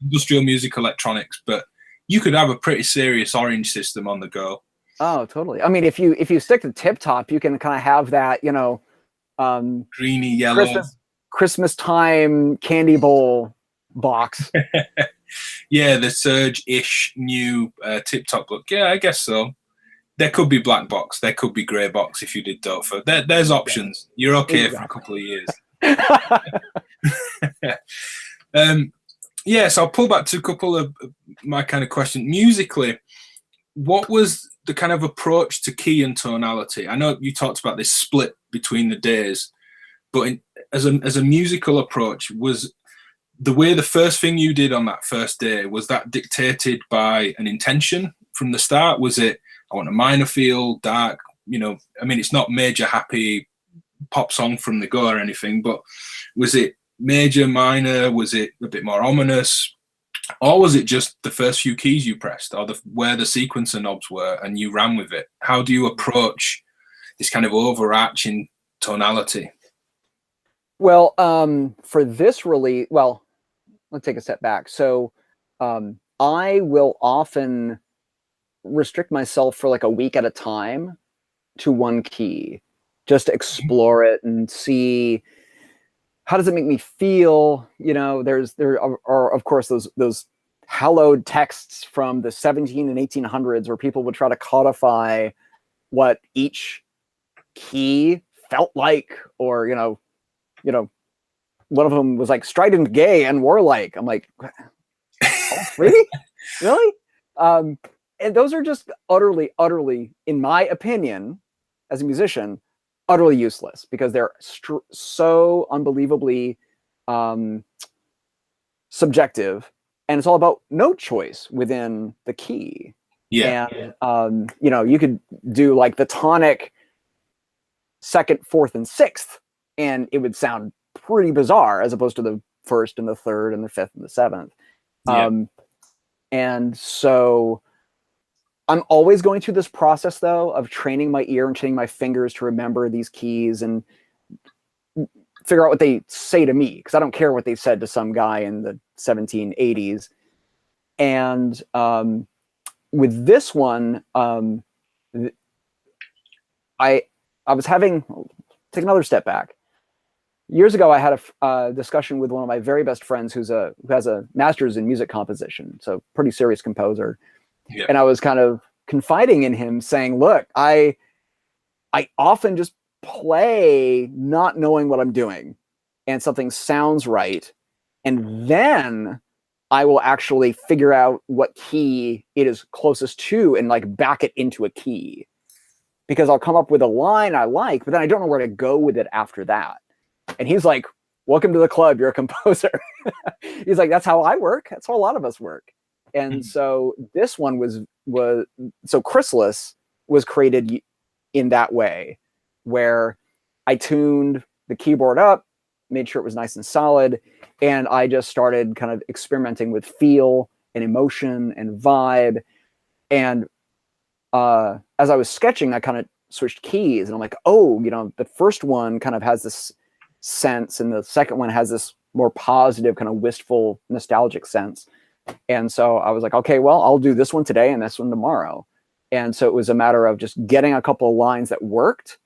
industrial music electronics, but you could have a pretty serious orange system on the go. Oh, totally. I mean, if you stick to Tip Top, you can kind of have that, you know, greeny yellow Christmas time candy bowl box. Yeah, the Surge-ish new tip-top look. Yeah, I guess so. There could be black box. There could be grey box if you did Dofa. There's options. You're okay for a couple of years. Yeah, so I'll pull back to a couple of my kind of questions. Musically, what was the kind of approach to key and tonality? I know you talked about this split between the days, but as a musical approach, was the way the first thing you did on that first day, was that dictated by an intention from the start? Was it, I want a minor feel, dark, I mean, it's not major happy pop song from the go or anything, but was it major, minor? Was it a bit more ominous? Or was it just the first few keys you pressed, or where the sequencer knobs were, and you ran with it? How do you approach this kind of overarching tonality? Well, for this release, well, let's take a step back. So I will often restrict myself for like a week at a time to one key, just to explore it and see how does it make me feel. There are of course those hallowed texts from the 17 and 1800s where people would try to codify what each key felt like, or one of them was like strident, gay, and warlike. I'm like, oh, really? Really? And those are just utterly, in my opinion, as a musician, utterly useless, because they're so unbelievably subjective, and it's all about note choice within the key. Yeah. And you could do like the tonic second, fourth, and sixth, and it would sound pretty bizarre, as opposed to the first and the third and the fifth and the seventh. Yeah. And so I'm always going through this process, though, of training my ear and training my fingers to remember these keys and figure out what they say to me, because I don't care what they said to some guy in the 1780s. And with this one, I was having, take another step back. Years ago, I had a discussion with one of my very best friends who has a master's in music composition, so pretty serious composer. Yeah. And I was kind of confiding in him, saying, look, I often just play not knowing what I'm doing, and something sounds right, and then I will actually figure out what key it is closest to and like back it into a key, because I'll come up with a line I like, but then I don't know where to go with it after that. And he's like, welcome to the club, you're a composer. He's like, that's how I work. That's how a lot of us work. And so this one so CHRYSALIS was created in that way, where I tuned the keyboard up, made sure it was nice and solid, and I just started kind of experimenting with feel and emotion and vibe. And as I was sketching, I kind of switched keys, and I'm like, oh, the first one kind of has this sense, and the second one has this more positive, kind of wistful, nostalgic sense. And so I was like, okay, well, I'll do this one today and this one tomorrow. And so it was a matter of just getting a couple of lines that worked,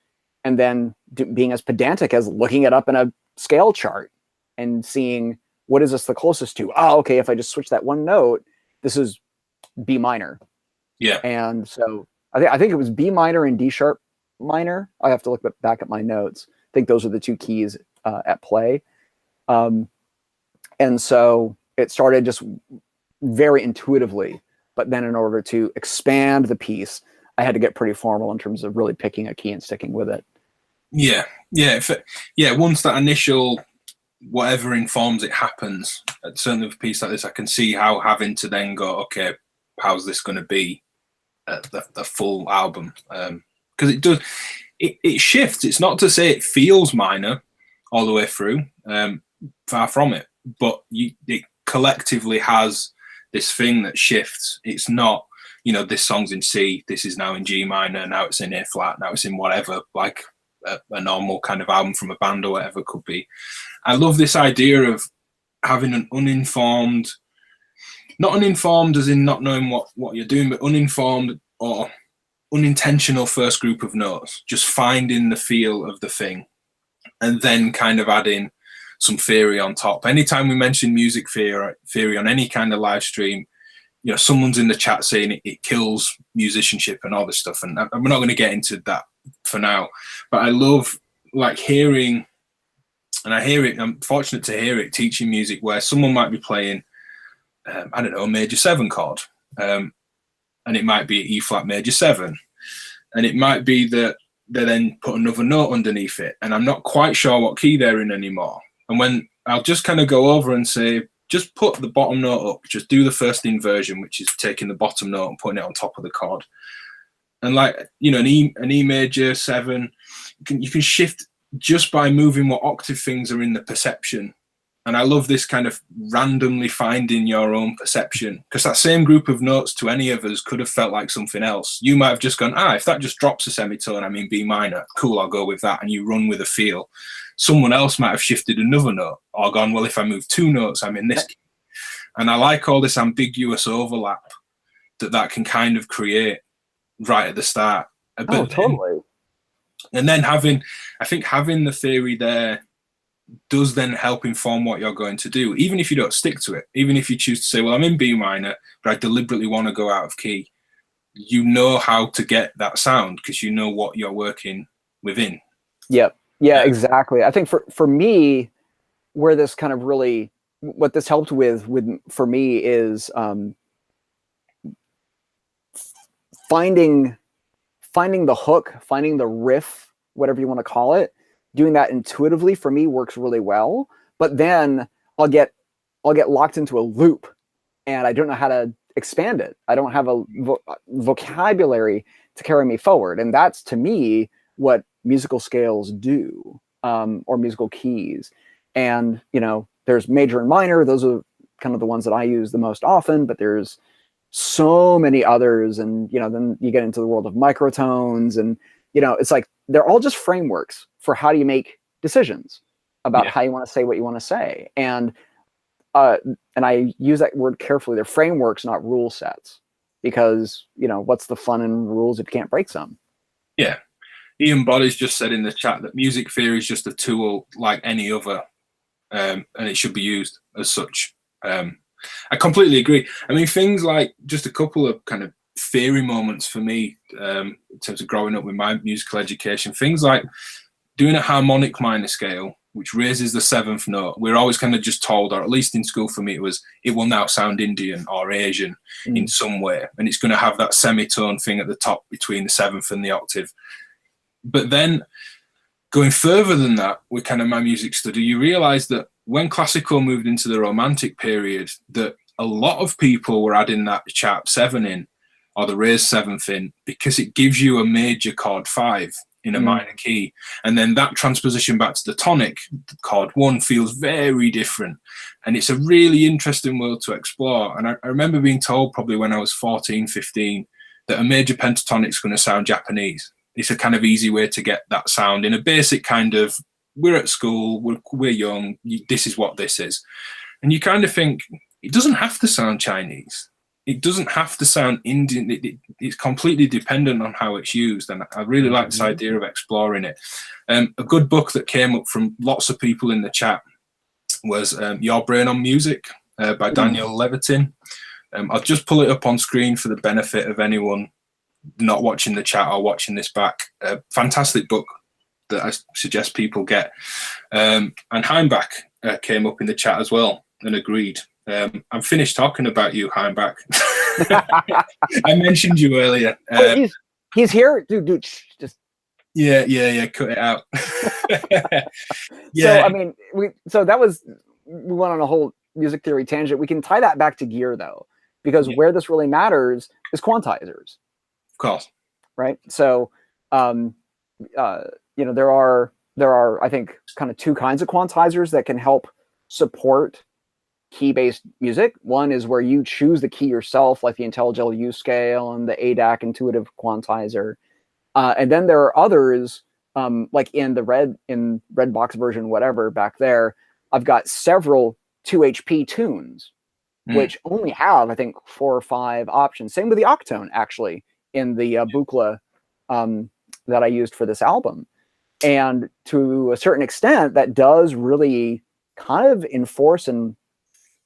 and then being as pedantic as looking it up in a scale chart and seeing, what is this the closest to? Oh, okay, if I just switch that one note, this is B minor. Yeah. And so I think it was B minor and D sharp minor. I have to look back at my notes. I think those are the two keys at play. And so it started just very intuitively, but then in order to expand the piece, I had to get pretty formal in terms of really picking a key and sticking with it. Yeah. Once that initial whatever informs it happens, certainly with a piece like this, I can see how having to then go, okay, how's this going to be the full album? Because it shifts. It's not to say it feels minor all the way through, far from it, but it collectively has this thing that shifts. It's not, this song's in C, this is now in G minor, now it's in A flat, now it's in whatever, like a normal kind of album from a band or whatever it could be. I love this idea of having an uninformed, not uninformed as in not knowing what you're doing, but uninformed or unintentional first group of notes, just finding the feel of the thing, and then kind of adding some theory on top. Anytime we mention music theory on any kind of live stream, you know, someone's in the chat saying it kills musicianship and all this stuff, and we're not going to get into that for now. But I love like hearing, and I hear it, I'm fortunate to hear it teaching music where someone might be playing, I don't know, a major 7 chord, and it might be E flat major 7, and it might be that they then put another note underneath it, and I'm not quite sure what key they're in anymore. And when I'll just kind of go over and say, just put the bottom note up, just do the first inversion, which is taking the bottom note and putting it on top of the chord. And like, you know, an E major 7, you can shift just by moving what octave things are in the perception. And I love this kind of randomly finding your own perception, because that same group of notes to any of us could have felt like something else. You might have just gone, if that just drops a semitone, I'm in B minor, cool, I'll go with that, and you run with a feel. Someone else might have shifted another note or gone, well, if I move 2 notes, I'm in this key. And I like all this ambiguous overlap that can kind of create right at the start. But totally. And then having the theory there does then help inform what you're going to do, even if you don't stick to it. Even if you choose to say, well, I'm in B minor, but I deliberately want to go out of key, you know how to get that sound because you know what you're working within. Yep. Yeah, exactly. I think for me, where this kind of really, what this helped with for me is finding the hook, finding the riff, whatever you want to call it. Doing that intuitively for me works really well, but then I'll get locked into a loop and I don't know how to expand it. I don't have a vocabulary to carry me forward. And that's, to me, what musical scales do, or musical keys. And, you know, there's major and minor. Those are kind of the ones that I use the most often, but there's so many others. And, you know, then you get into the world of microtones, and, you know, it's like, they're all just frameworks for how do you make decisions about how you want to say what you want to say. And I use that word carefully. They're frameworks, not rule sets, because, you know, what's the fun in rules if you can't break some? Yeah. Ian Body's just said in the chat that music theory is just a tool like any other, and it should be used as such. I completely agree. I mean, things like, just a couple of kind of theory moments for me in terms of growing up with my musical education, things like doing a harmonic minor scale, which raises the 7th note. We're always kind of just told, or at least in school for me, it will now sound Indian or Asian in some way, and it's going to have that semitone thing at the top between the 7th and the octave. But then going further than that, with kind of my music study, you realize that when classical moved into the Romantic period, that a lot of people were adding that sharp 7 in, or the raised 7th in, because it gives you a major chord 5 in a minor key. And then that transposition back to the tonic, chord 1, feels very different. And it's a really interesting world to explore. And I remember being told probably when I was 14, 15, that a major pentatonic is going to sound Japanese. It's a kind of easy way to get that sound in a basic kind of, we're at school, we're young, this is what this is. And you kind of think, it doesn't have to sound Chinese. It doesn't have to sound Indian. It's completely dependent on how it's used. And I really like this idea of exploring it. A good book that came up from lots of people in the chat was Your Brain on Music by Daniel Levitin. I'll just pull it up on screen for the benefit of anyone not watching the chat or watching this back. Fantastic book that I suggest people get. And Heimbach came up in the chat as well and agreed. I'm finished talking about you, Heimbach. I mentioned you earlier. He's here, dude. Just yeah. Cut it out. So I mean, we went on a whole music theory tangent. We can tie that back to gear though, because where this really matters is quantizers. Of course. Right. So, you know, there are I think kind of 2 kinds of quantizers that can help support key-based music. One is where you choose the key yourself, like the IntelliGel U scale and the ADAC intuitive quantizer. And then there are others, like in the red box version, whatever back there, I've got several 2HP tunes, which only have, I think, 4 or 5 options. Same with the Octone, actually, in the Buchla that I used for this album. And to a certain extent, that does really kind of enforce and,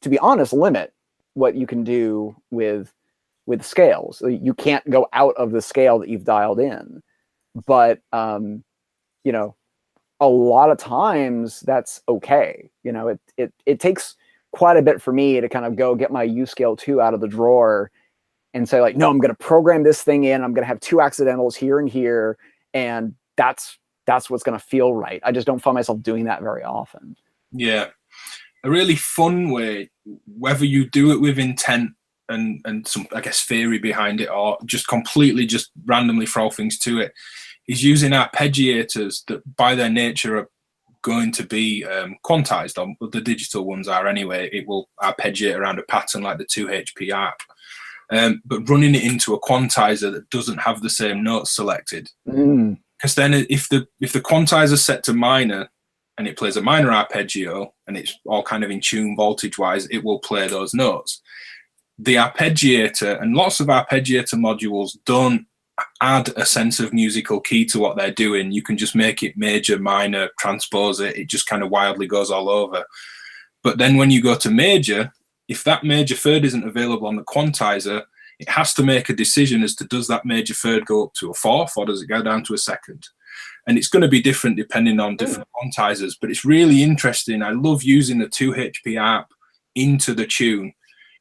to be honest, limit what you can do with scales. You can't go out of the scale that you've dialed in. But you know, a lot of times that's okay. You know, it takes quite a bit for me to kind of go get my U scale 2 out of the drawer and say, like, no, I'm going to program this thing in. I'm going to have 2 accidentals here and here, and that's what's going to feel right. I just don't find myself doing that very often. Yeah, a really fun way, whether you do it with intent and some, I guess, theory behind it, or just completely just randomly throw things to it, is using arpeggiators that by their nature are going to be quantized, or the digital ones are anyway. It will arpeggiate around a pattern like the 2HP arp. But running it into a quantizer that doesn't have the same notes selected. Because then if the quantizer is set to minor and it plays a minor arpeggio and it's all kind of in tune voltage-wise, it will play those notes. The arpeggiator, and lots of arpeggiator modules don't add a sense of musical key to what they're doing. You can just make it major, minor, transpose it. It just kind of wildly goes all over. But then when you go to major, if that major third isn't available on the quantizer, it has to make a decision as to, does that major third go up to a fourth or does it go down to a second? And it's going to be different depending on different quantizers, but it's really interesting. I love using the 2HP arp into the tune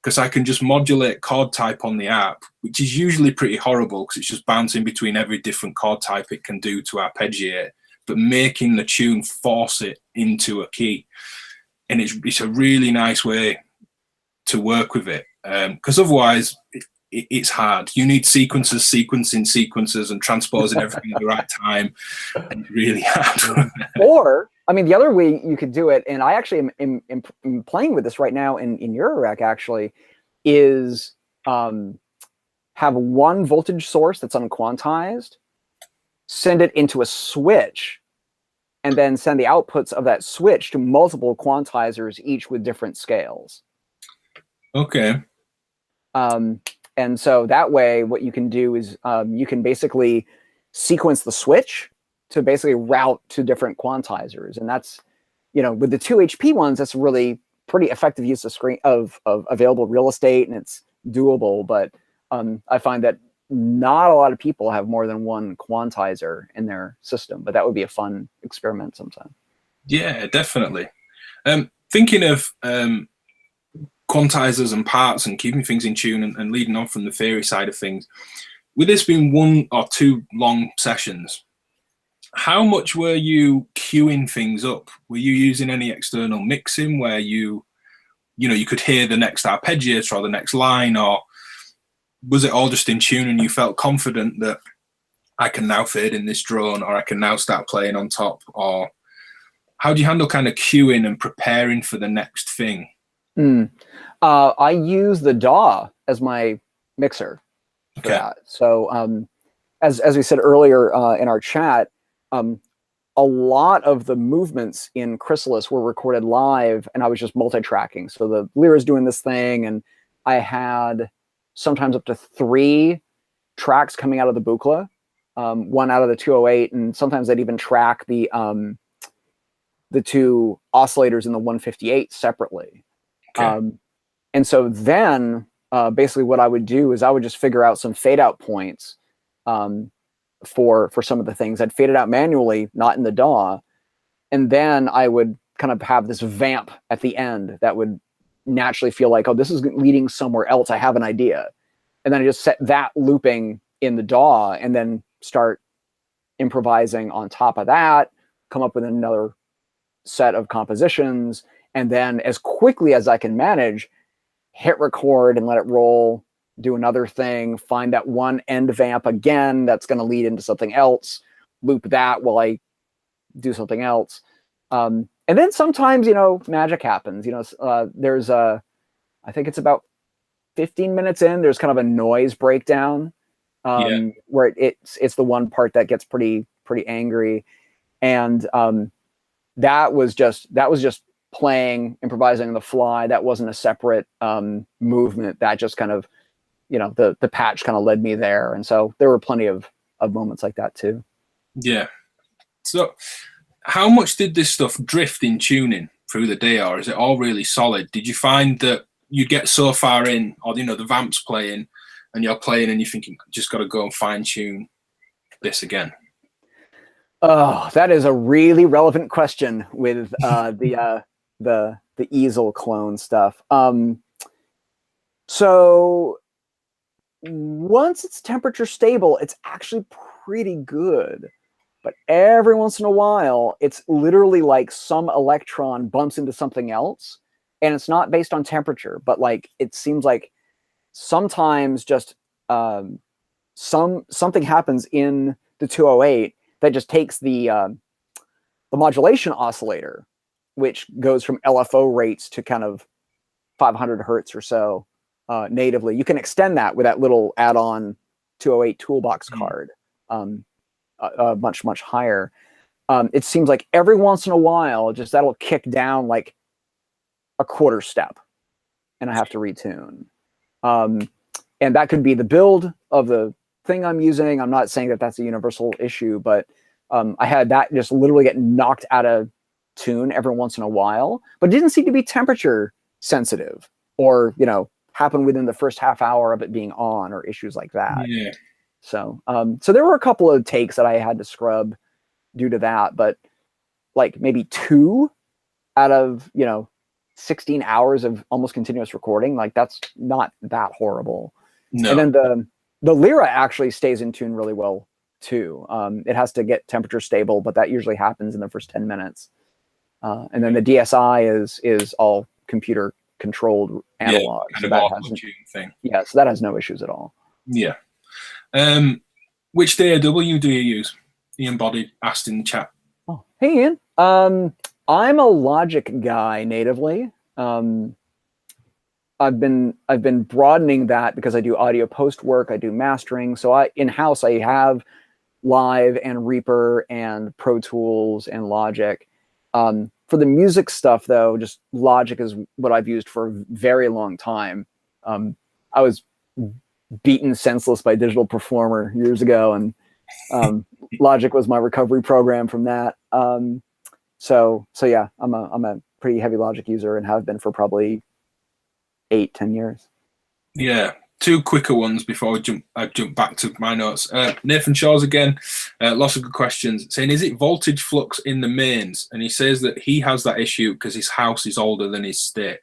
because I can just modulate chord type on the arp, which is usually pretty horrible because it's just bouncing between every different chord type it can do to arpeggiate, but making the tune force it into a key. And it's a really nice way to work with it, because otherwise it's hard. You need sequencers sequencing sequences and transposing everything at the right time, and it's really hard. Or, I mean, the other way you could do it, and I actually am playing with this right now in Eurorack, actually, is have one voltage source that's unquantized, send it into a switch, and then send the outputs of that switch to multiple quantizers, each with different scales. Okay. And so that way, what you can do is you can basically sequence the switch to basically route to different quantizers. And that's, you know, with the 2HP ones, that's really pretty effective use of available real estate, and it's doable. But I find that not a lot of people have more than one quantizer in their system, but that would be a fun experiment sometime. Yeah, definitely. Thinking of quantizers and parts and keeping things in tune and leading on from the theory side of things, with this being 1 or 2 long sessions, how much were you queuing things up? Were you using any external mixing where you could hear the next arpeggiator or the next line, or was it all just in tune and you felt confident that I can now fade in this drone, or I can now start playing on top? Or how do you handle kind of queuing and preparing for the next thing? I use the DAW as my mixer for that. So as we said earlier in our chat, a lot of the movements in CHRYSALIS were recorded live, and I was just multi-tracking. So the Lyra's doing this thing, and I had sometimes up to 3 tracks coming out of the Buchla, 1 out of the 208, and sometimes I'd even track the 2 oscillators in the 158 separately. Okay. And so then basically what I would do is I would just figure out some fade out points for some of the things. I'd fade it out manually, not in the DAW. And then I would kind of have this vamp at the end that would naturally feel like, oh, this is leading somewhere else. I have an idea. And then I just set that looping in the DAW and then start improvising on top of that, come up with another set of compositions. And then as quickly as I can manage, hit record and let it roll, do another thing, find that one end vamp again that's going to lead into something else, loop that while I do something else. And then sometimes, magic happens. There's I think it's about 15 minutes in, there's kind of a noise breakdown where it's the one part that gets pretty angry. And that was just playing, improvising on the fly. That wasn't a separate movement. That just kind of, the patch kind of led me there. And so there were plenty of moments like that too. Yeah. So how much did this stuff drift in tuning? through the day, or is it all really solid? Did you find that you get so far in, or the vamp's playing, and you're playing, and you're thinking, just got to go and fine tune this again? Oh, that is a really relevant question with the easel clone stuff. So once it's temperature stable, it's actually pretty good. But every once in a while, it's literally like some electron bumps into something else, and it's not based on temperature, but like it seems like sometimes just something happens in the 208 that just takes the modulation oscillator, which goes from LFO rates to kind of 500 hertz or so natively. You can extend that with that little add-on 208 toolbox card, much higher. It seems like every once in a while, just that'll kick down like a quarter step, and I have to retune. And that could be the build of the thing I'm using. I'm not saying that that's a universal issue, but I had that just literally get knocked out of tune every once in a while, but it didn't seem to be temperature sensitive or, happen within the first half hour of it being on or issues like that. Yeah. So, so there were a couple of takes that I had to scrub due to that, but like maybe 2 out of, 16 hours of almost continuous recording, like that's not that horrible. No. And then the Lyra actually stays in tune really well too. It has to get temperature stable, but that usually happens in the first 10 minutes. And then the DSI is all computer controlled analog. Yeah, so that has thing. Yeah, so that has no issues at all. Yeah. Which DAW do you use? Ian Body asked in the chat. Oh, hey Ian. I'm a Logic guy natively. I've been broadening that because I do audio post work, I do mastering. So in-house I have Live and Reaper and Pro Tools and Logic. For the music stuff though, just Logic is what I've used for a very long time. I was beaten senseless by Digital Performer years ago, and Logic was my recovery program from that. So yeah, I'm a pretty heavy Logic user and have been for probably 8-10 years. Yeah. 2 quicker ones before I jump back to my notes. Nathan Shaw's again, lots of good questions, saying, is it voltage flux in the mains? And he says that he has that issue because his house is older than his state.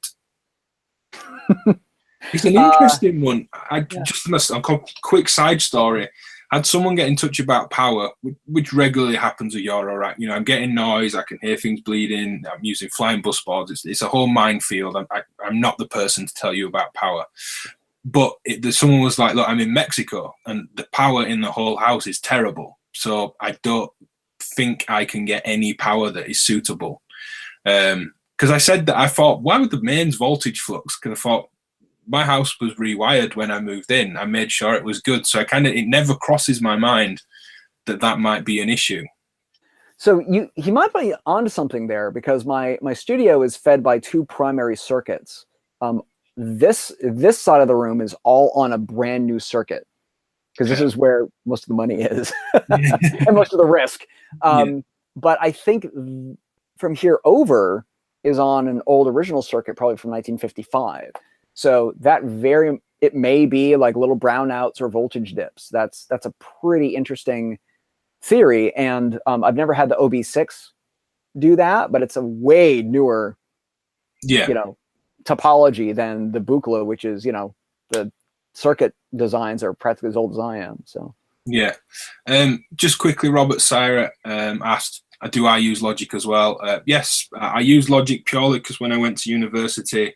It's an interesting one. A quick side story. I had someone get in touch about power, which regularly happens at You're All Right. I'm getting noise, I can hear things bleeding, I'm using flying bus boards. It's a whole minefield. I'm not the person to tell you about power. But someone was like, look, I'm in Mexico and the power in the whole house is terrible. So I don't think I can get any power that is suitable. Because I said that I thought, why would the mains voltage flux? Because I thought my house was rewired when I moved in. I made sure it was good. So it never crosses my mind that might be an issue. So he might be onto something there, because my studio is fed by 2 primary circuits. This side of the room is all on a brand new circuit, because this is where most of the money is and most of the risk. But I think from here over is on an old original circuit, probably from 1955. So it may be like little brownouts or voltage dips. That's a pretty interesting theory. And I've never had the OB6 do that, but it's a way newer, topology than the Buchla, which is, the circuit designs are practically as old as I am. So yeah. Just quickly, Robert Syra asked, do I use Logic as well? Yes, I use Logic purely because when I went to university,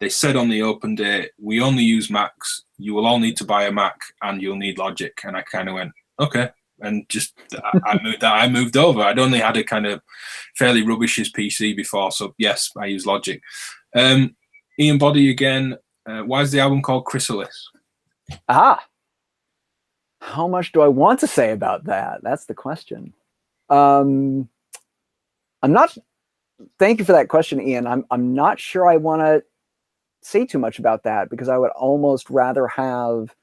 they said on the open day, we only use Macs. You will all need to buy a Mac and you'll need Logic. And I kind of went, okay. And just I moved over. I'd only had a kind of fairly rubbishish PC before. So yes, I use Logic. Ian Body again. Why is the album called Chrysalis? How much do I want to say about that? That's the question. I'm not. Thank you for that question, Ian. I'm not sure I want to say too much about that, because I would almost rather have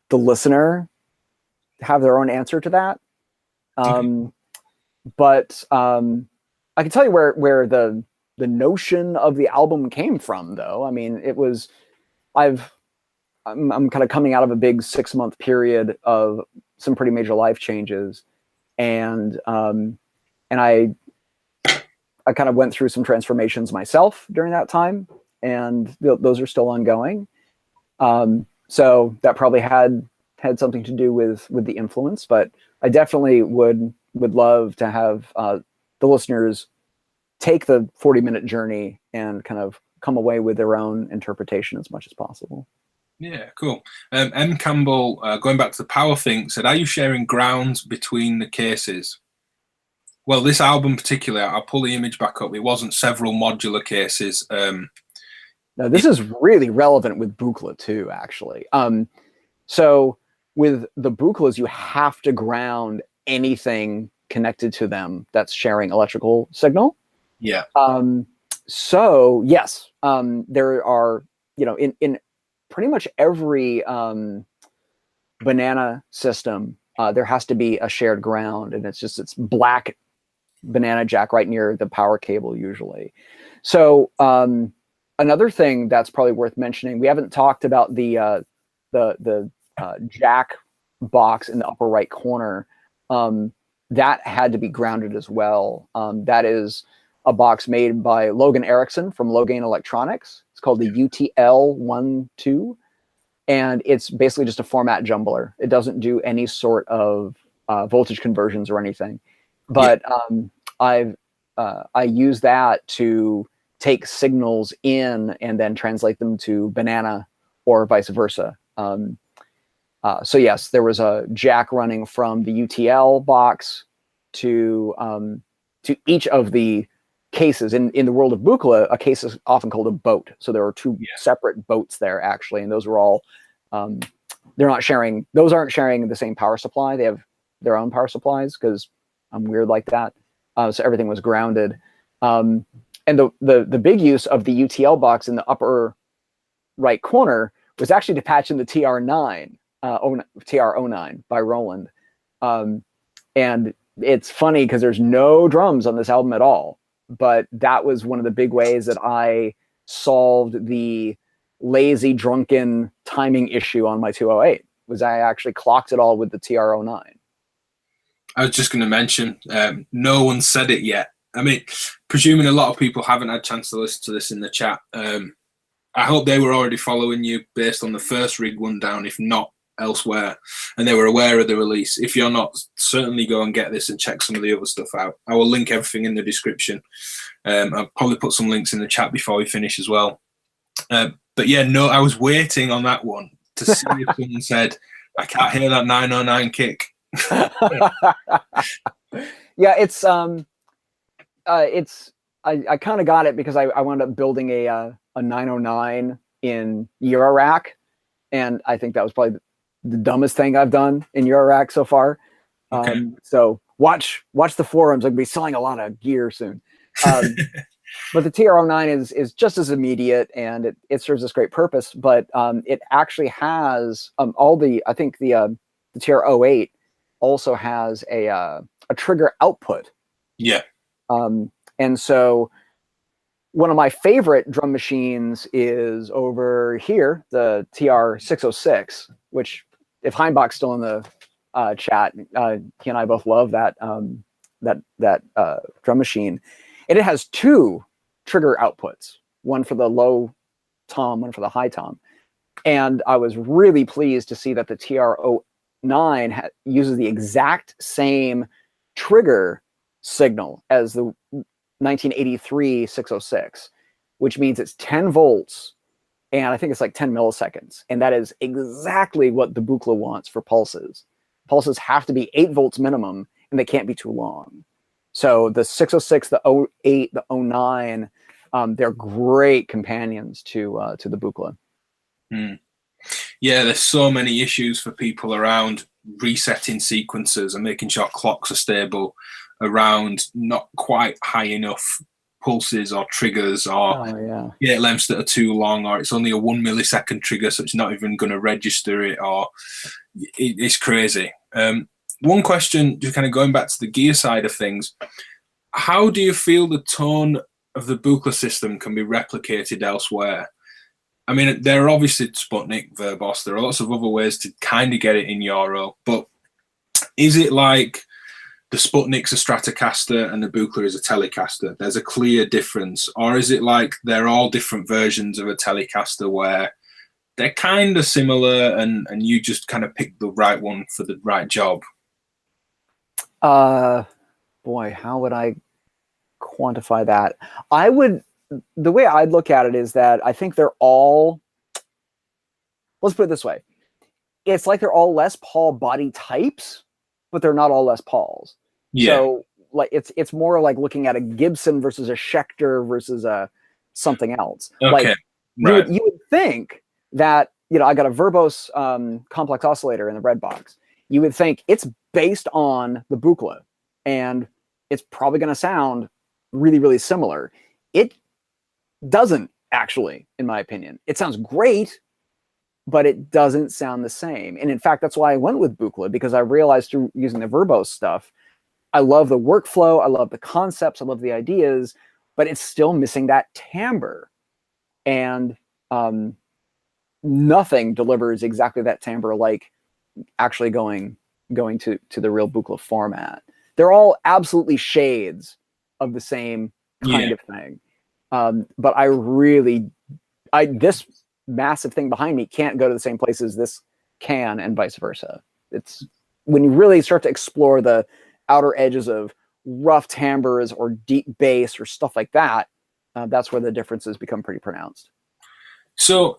the listener have their own answer to that. But I can tell you where the the notion of the album came from, though. I mean, it was, I'm kind of coming out of a big 6-month period of some pretty major life changes. And I kind of went through some transformations myself during that time, and those are still ongoing. So that probably had something to do with the influence, but I definitely would love to have the listeners take the 40-minute journey and kind of come away with their own interpretation as much as possible. Yeah, cool. M. Campbell, going back to the power thing, said, are you sharing ground between the cases? Well, this album particularly, I'll pull the image back up. It wasn't several modular cases. Now, this is really relevant with Buchla too, actually. So with the Buchlas, you have to ground anything connected to them that's sharing electrical signal. Yeah. So yes, there are, in pretty much every banana system, there has to be a shared ground, and it's black banana jack right near the power cable usually. So another thing that's probably worth mentioning, we haven't talked about the jack box in the upper right corner. That had to be grounded as well. That is a box made by Logan Erickson from Logan Electronics. It's called the UTL-12, and it's basically just a format jumbler. It doesn't do any sort of voltage conversions or anything. But I use that to take signals in and then translate them to banana or vice versa. So yes, there was a jack running from the UTL box to each of the cases. In the world of Buchla, a case is often called a boat. So there are two separate boats there actually, and those are all those aren't sharing the same power supply. They have their own power supplies because I'm weird like that. So everything was grounded. And the big use of the UTL box in the upper right corner was actually to patch in the TR9. TR09 by Roland. And it's funny because there's no drums on this album at all, but that was one of the big ways that I solved the lazy drunken timing issue on my 208, was I actually clocked it all with the TR09. I was just going to mention, no one said it yet. I mean, presuming a lot of people haven't had a chance to listen to this in the chat, I hope they were already following you based on the first rig rundown, if not elsewhere, and they were aware of the release. If you're not, certainly go and get this and check some of the other stuff out. I will link everything in the description. I'll probably put some links in the chat before we finish as well. But yeah, no, I was waiting on that one to see if someone said, I can't hear that 909 kick. Yeah, I kind of got it because I wound up building a 909 in Eurorack, and I think that was probably the dumbest thing I've done in Eurorack so far. Okay. So watch the forums. I'll be selling a lot of gear soon. But the TR09 is just as immediate, and it serves this great purpose. But it actually has I think the TR08 also has a trigger output. Yeah. And so one of my favorite drum machines is over here, the TR606, which, if Heimbach's still in the chat, he and I both love that drum machine. And it has two trigger outputs, one for the low tom, one for the high tom. And I was really pleased to see that the TR09 uses the exact same trigger signal as the 1983 606, which means it's 10 volts, and I think it's like 10 milliseconds. And that is exactly what the Buchla wants for pulses. Pulses have to be 8 volts minimum, and they can't be too long. So the 606, the 08, the 09, they're great companions to the Buchla. Yeah, there's so many issues for people around resetting sequences and making sure clocks are stable around not quite high enough pulses or triggers, or gate lengths that are too long, or it's only a 1 millisecond trigger, so it's not even going to register it, or it's crazy. One question, just kind of going back to the gear side of things, how do you feel the tone of the Buchla system can be replicated elsewhere? I mean, there are obviously Sputnik, Verbos. There are lots of other ways to kind of get it in Euro, but is it like the Sputnik's a Stratocaster and the Buchla is a Telecaster? There's a clear difference. Or is it like they're all different versions of a Telecaster where they're kind of similar and you just kind of pick the right one for the right job? Boy, how would I quantify that? The way I'd look at it is that I think they're all, let's put it this way. It's like they're all Les Paul body types, but they're not all Les Pauls. Yeah. So like it's more like looking at a Gibson versus a Schecter versus a something else. Okay. Like right. you would think that, I got a Verbos complex oscillator in the red box. You would think it's based on the Buchla and it's probably going to sound really, really similar. It doesn't actually, in my opinion. It sounds great, but it doesn't sound the same. And in fact, that's why I went with Buchla, because I realized through using the Verbos stuff, I love the workflow, I love the concepts, I love the ideas, but it's still missing that timbre. And nothing delivers exactly that timbre like actually going to the real Buchla format. They're all absolutely shades of the same kind of thing. But this massive thing behind me can't go to the same places this can, and vice versa. It's when you really start to explore the outer edges of rough timbres or deep bass or stuff like that, that's where the differences become pretty pronounced. So,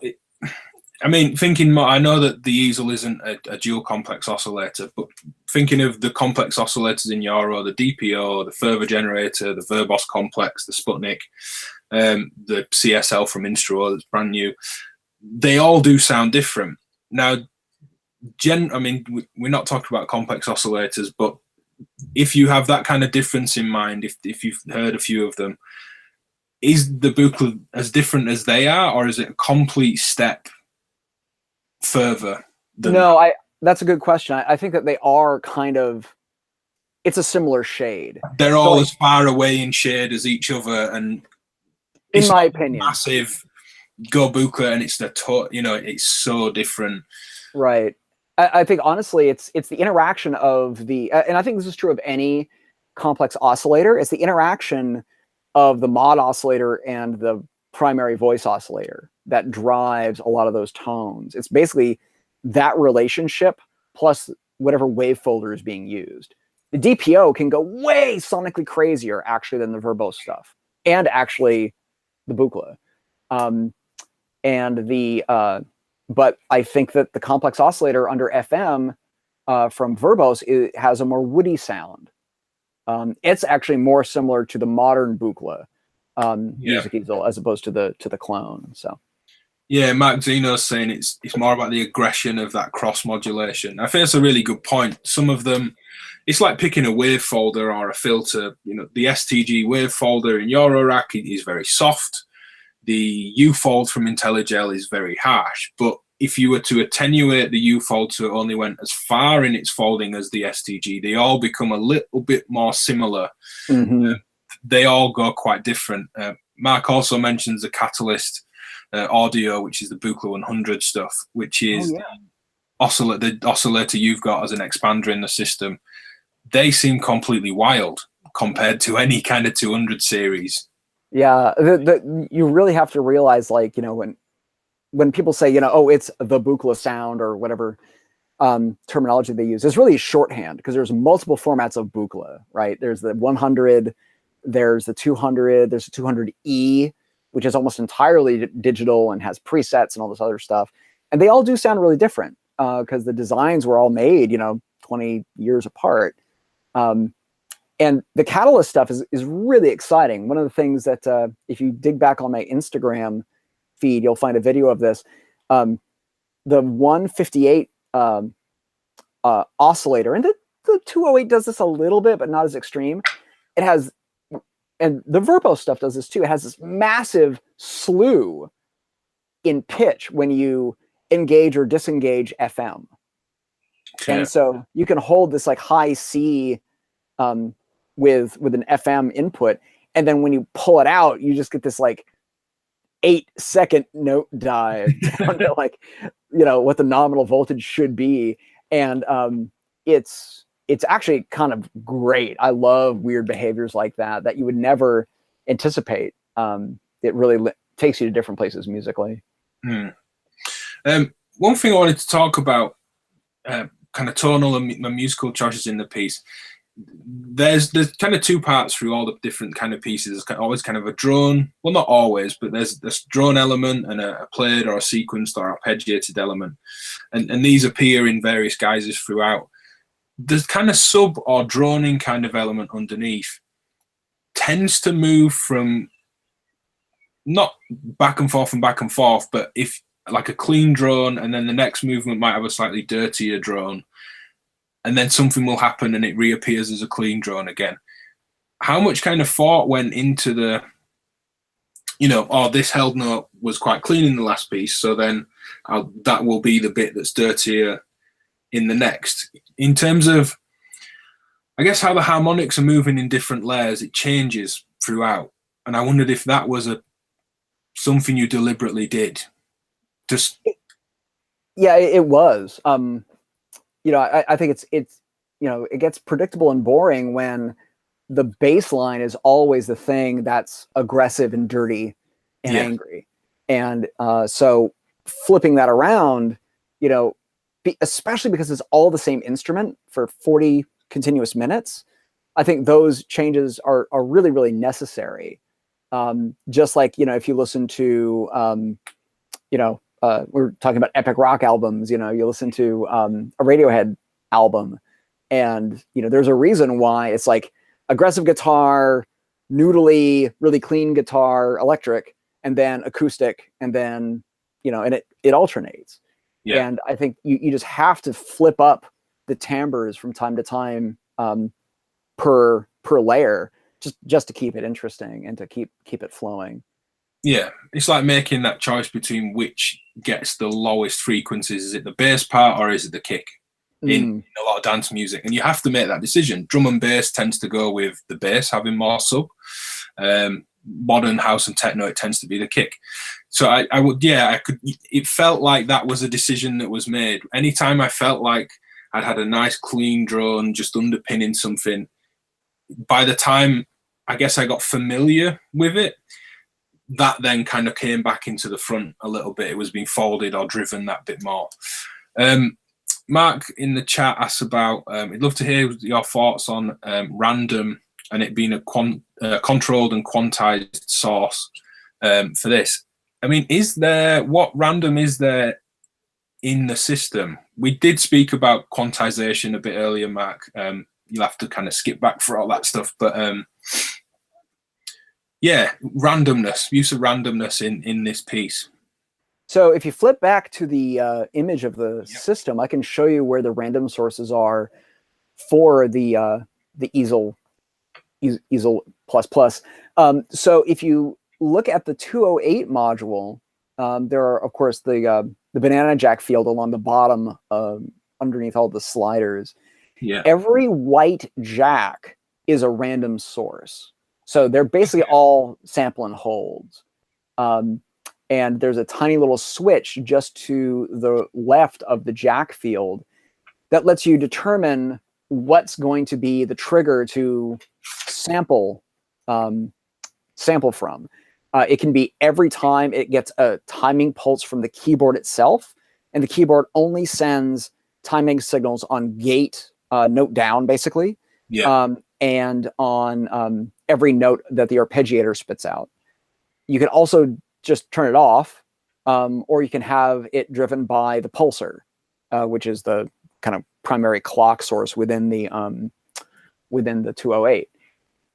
I mean, thinking more, I know that the easel isn't a dual complex oscillator, but thinking of the complex oscillators in Euro, the DPO, the Fervor Generator, the Verbos complex, the Sputnik, the CSL from Instro that's brand new, they all do sound different. Now, I mean, we're not talking about complex oscillators, but if you have that kind of difference in mind, if you've heard a few of them, is the Buchla as different as they are, or is it a complete step further than that's a good question. I think that they are kind of, it's a similar shade. They're all as far away in shade as each other, and in my opinion, massive go Buchla, and it's it's so different. Right. I think honestly, it's the interaction of and I think this is true of any complex oscillator. It's the interaction of the mod oscillator and the primary voice oscillator that drives a lot of those tones. It's basically that relationship plus whatever wave folder is being used. The DPO can go way sonically crazier actually than the Verbos stuff, and actually the Buchla. But I think that the complex oscillator under FM from Verbos has a more woody sound. It's actually more similar to the modern Buchla music easel as opposed to the clone. So yeah, Mark Zeno's saying it's more about the aggression of that cross modulation. I think that's a really good point. Some of them, it's like picking a wave folder or a filter. The STG wave folder in Eurorack is very soft. The U-fold from IntelliGel is very harsh, but if you were to attenuate the U-fold so it only went as far in its folding as the STG, they all become a little bit more similar. Mm-hmm. They all go quite different. Mark also mentions the Catalyst audio, which is the Buchla 100 stuff, which is the oscillator you've got as an expander in the system. They seem completely wild compared to any kind of 200 series. Yeah, you really have to realize, like, when people say, it's the Buchla sound or whatever terminology they use, it's really shorthand because there's multiple formats of Buchla, right? There's the 100, there's the 200, there's the 200E, which is almost entirely digital and has presets and all this other stuff. And they all do sound really different because the designs were all made, 20 years apart. And the Catalyst stuff is really exciting. One of the things that if you dig back on my Instagram feed, you'll find a video of this. The 158 oscillator, and the 208 does this a little bit, but not as extreme. It has, and the Verbos stuff does this too. It has this massive slew in pitch when you engage or disengage FM. Okay. And so you can hold this like high C with an FM input, And then when you pull it out, you just get this like 8-second note dive down to like, you know, what the nominal voltage should be. And it's actually kind of great. I love weird behaviors like that you would never anticipate. It really takes you to different places musically. One thing I wanted to talk about, kind of tonal and musical choices in the piece. There's kind of two parts through all the different kind of pieces. There's always kind of a drone, well, not always, but there's this drone element and a played or a sequenced or arpeggiated element, and these appear in various guises throughout. The kind of sub or droning kind of element underneath tends to move from not back and forth, but if like a clean drone, and then the next movement might have a slightly dirtier drone, and then something will happen and it reappears as a clean drone again. How much kind of thought went into the, you know, oh, this held note was quite clean in the last piece, so then that will be the bit that's dirtier in the next. In terms of, I guess, how the harmonics are moving in different layers, it changes throughout. And I wondered if that was something you deliberately did. Yeah, it was. You know, I think it's you know, it gets predictable and boring when the bass line is always the thing that's aggressive and dirty and angry. And so flipping that around, you know, especially because it's all the same instrument for 40 continuous minutes, I think those changes are really, really necessary. Just like, you know, if you listen to, you know, we're talking about epic rock albums, you know, you listen to a Radiohead album, and, you know, there's a reason why it's like aggressive guitar, noodly, really clean guitar, electric, and then acoustic, and then, you know, and it alternates. Yeah. And I think you just have to flip up the timbres from time to time per layer, just to keep it interesting and to keep it flowing. Yeah, it's like making that choice between which gets the lowest frequencies. Is it the bass part or is it the kick in a lot of dance music? And you have to make that decision. Drum and bass tends to go with the bass having more sub. Modern house and techno, it tends to be the kick. So I would, yeah, I could. It felt like that was a decision that was made. Anytime I felt like I'd had a nice clean drone just underpinning something, by the time I guess I got familiar with it, that then kind of came back into the front a little bit. It was being folded or driven that bit more. Mark in the chat asks about, he'd love to hear your thoughts on random and it being a controlled and quantized source for this. I mean, what random is there in the system? We did speak about quantization a bit earlier, Mark. You'll have to kind of skip back for all that stuff, but yeah, randomness, use of randomness in this piece. So if you flip back to the image of the system, I can show you where the random sources are for the easel plus. So if you look at the 208 module, there are, of course, the banana jack field along the bottom underneath all the sliders. Yeah. Every white jack is a random source. So they're basically all sample and holds. And there's a tiny little switch just to the left of the jack field that lets you determine what's going to be the trigger to sample from. It can be every time it gets a timing pulse from the keyboard itself, and the keyboard only sends timing signals on gate note down, basically. Yeah. And on every note that the arpeggiator spits out. You can also just turn it off, or you can have it driven by the pulsar, which is the kind of primary clock source within the 208.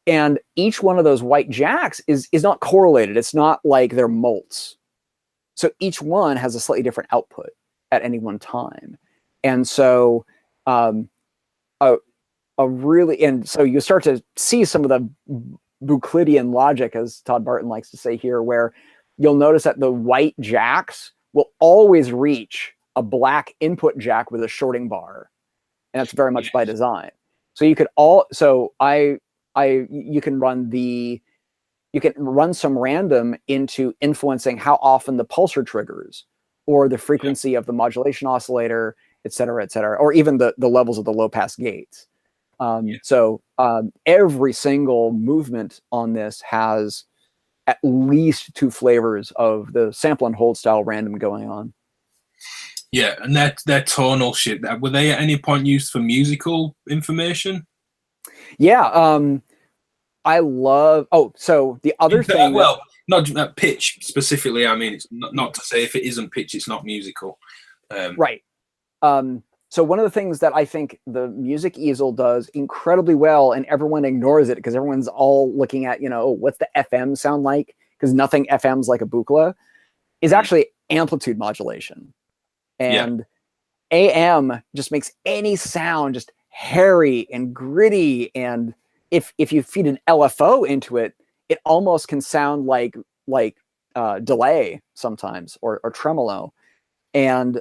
And each one of those white jacks is not correlated. It's not like they're molts. So each one has a slightly different output at any one time. And so so you start to see some of the Euclidean logic, as Todd Barton likes to say here, where you'll notice that the white jacks will always reach a black input jack with a shorting bar, and that's very much by design. So you could you can run the you can run some random into influencing how often the pulsar triggers, or the frequency of the modulation oscillator, et cetera, or even the levels of the low pass gates. So every single movement on this has at least 2 flavors of the sample and hold style random going on. Yeah, and their tonal shit, were they at any point used for musical information? Yeah, I love. Oh, so the other thing. Well, not pitch specifically. I mean, it's not to say if it isn't pitch, it's not musical. Right. So one of the things that I think the music easel does incredibly well, and everyone ignores it because everyone's all looking at, what's the FM sound like? Because nothing FM's like a buchla, is actually amplitude modulation. And AM just makes any sound just hairy and gritty. And if you feed an LFO into it, it almost can sound like delay sometimes, or tremolo. And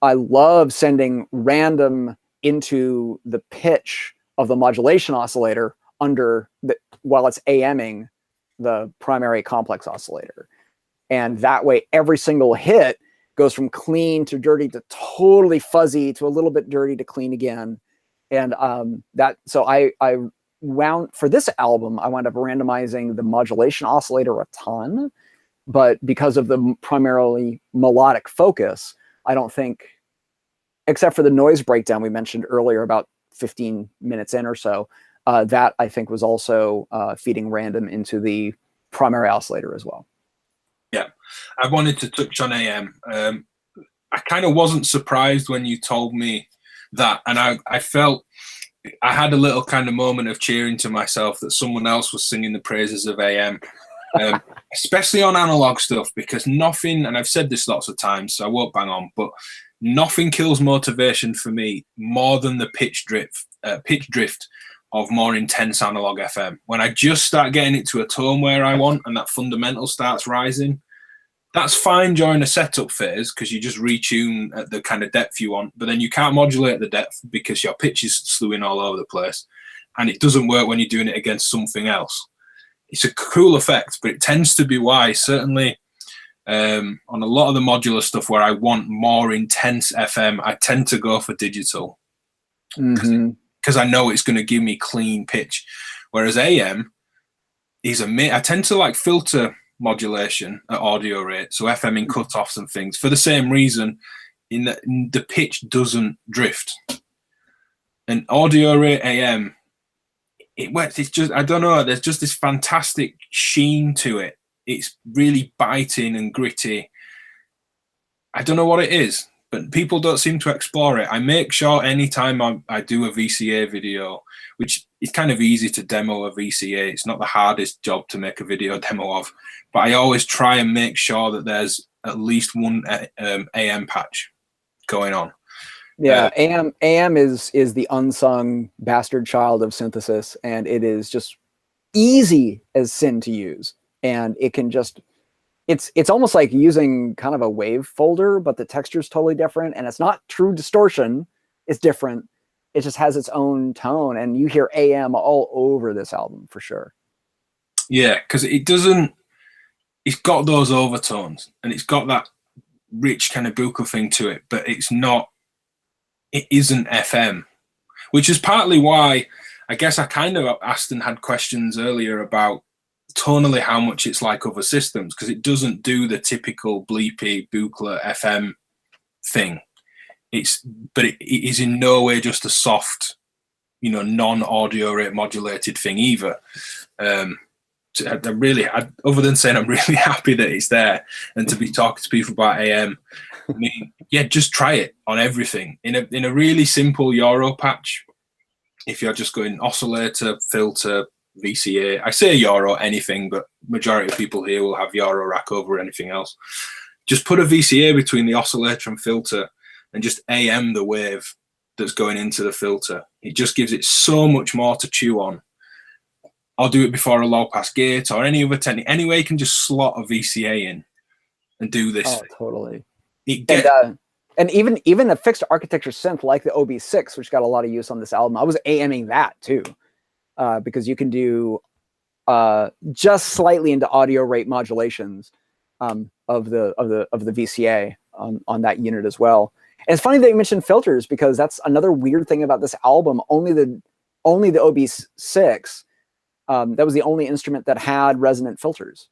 I love sending random into the pitch of the modulation oscillator while it's AMing the primary complex oscillator. And that way, every single hit goes from clean to dirty to totally fuzzy to a little bit dirty to clean again. And so I wound, for this album, I wound up randomizing the modulation oscillator a ton, but because of the primarily melodic focus, I don't think, except for the noise breakdown we mentioned earlier about 15 minutes in or so, that I think was also feeding random into the primary oscillator as well. Yeah, I wanted to touch on AM. I kind of wasn't surprised when you told me that, and I felt I had a little kind of moment of cheering to myself that someone else was singing the praises of AM, especially on analog stuff, because nothing, and I've said this lots of times, so I won't bang on, but nothing kills motivation for me more than the pitch drift of more intense analog FM. When I just start getting it to a tone where I want and that fundamental starts rising, that's fine during a setup phase because you just retune at the kind of depth you want, but then you can't modulate the depth because your pitch is slewing all over the place, and it doesn't work when you're doing it against something else. It's a cool effect, but it tends to be why, certainly on a lot of the modular stuff where I want more intense FM, I tend to go for digital. Because I know it's going to give me clean pitch. Whereas AM I tend to like filter modulation at audio rate, so FM in cutoffs and things, for the same reason, in that the pitch doesn't drift. And audio rate AM, it works. It's just, I don't know, there's just this fantastic sheen to it. It's really biting and gritty. I don't know what it is, but people don't seem to explore it. I make sure anytime I do a VCA video, which is kind of easy to demo a VCA, it's not the hardest job to make a video demo of, but I always try and make sure that there's at least one AM patch going on. Yeah, AM is the unsung bastard child of synthesis, and it is just easy as sin to use. And it can just, it's almost like using kind of a wave folder, but the texture is totally different, and it's not true distortion. It's different. It just has its own tone, and you hear AM all over this album for sure. Yeah, because it's got those overtones, and it's got that rich kind of buccal thing to it, but it isn't FM, which is partly why I guess I kind of asked and had questions earlier about tonally how much it's like other systems, because it doesn't do the typical bleepy buchla FM thing. But it is in no way just a soft, non-audio rate modulated thing either. Other than saying I'm really happy that it's there and to be talking to people about AM, I mean, yeah, just try it on everything in a really simple Euro patch. If you're just going oscillator, filter, VCA, I say Euro anything, but majority of people here will have Euro rack over anything else. Just put a VCA between the oscillator and filter and just AM the wave that's going into the filter. It just gives it so much more to chew on. I'll do it before a low pass gate or any other technique. Anyway, you can just slot a VCA in and do this. Oh, totally. And even a fixed architecture synth like the OB6, which got a lot of use on this album, I was AMing that too, because you can do just slightly into audio rate modulations of the VCA on that unit as well. And it's funny that you mentioned filters, because that's another weird thing about this album. Only the OB6, that was the only instrument that had resonant filters.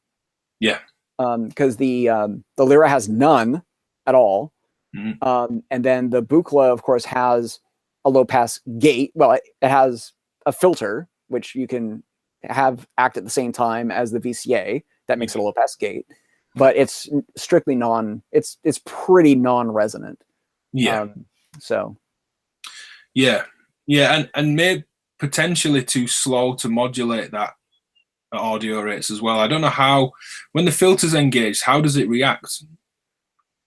Yeah. Because the Lyra has none at all. Mm-hmm. And then the Buchla, of course, has a low pass gate. Well, it has a filter, which you can have act at the same time as the VCA. That makes it a low pass gate, but it's strictly it's pretty non-resonant. Yeah. So. Yeah. Yeah. And maybe potentially too slow to modulate that at audio rates as well. I don't know how, when the filter's engaged, how does it react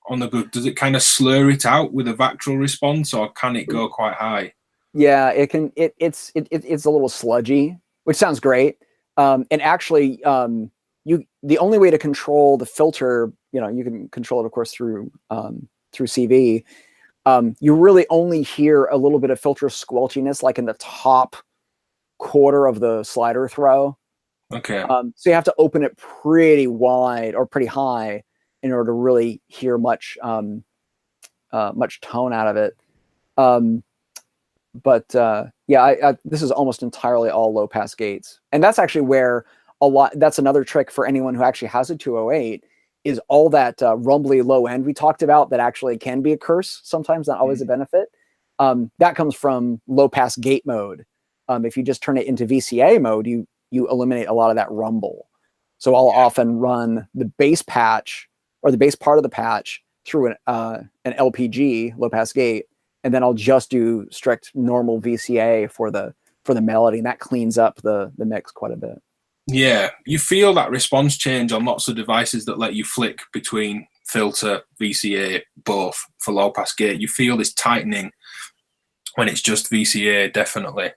on the book? Does it kind of slur it out with a Vactral response, or can it go quite high? Yeah, it can. It's a little sludgy, which sounds great. And actually, the only way to control the filter, you can control it, of course, through CV. You really only hear a little bit of filter squelchiness, like in the top quarter of the slider throw. Okay. So you have to open it pretty wide or pretty high in order to really hear much tone out of it. Yeah, this is almost entirely all low pass gates, and that's actually where that's another trick for anyone who actually has a 208, is all that rumbly low end we talked about that actually can be a curse sometimes, not always a benefit. That comes from low pass gate mode. If you just turn it into VCA mode, you eliminate a lot of that rumble. So I'll often run the bass patch or the bass part of the patch through an LPG, low pass gate, and then I'll just do strict normal VCA for the melody, and that cleans up the mix quite a bit. Yeah, you feel that response change on lots of devices that let you flick between filter, VCA, both for low pass gate. You feel this tightening when it's just VCA, definitely.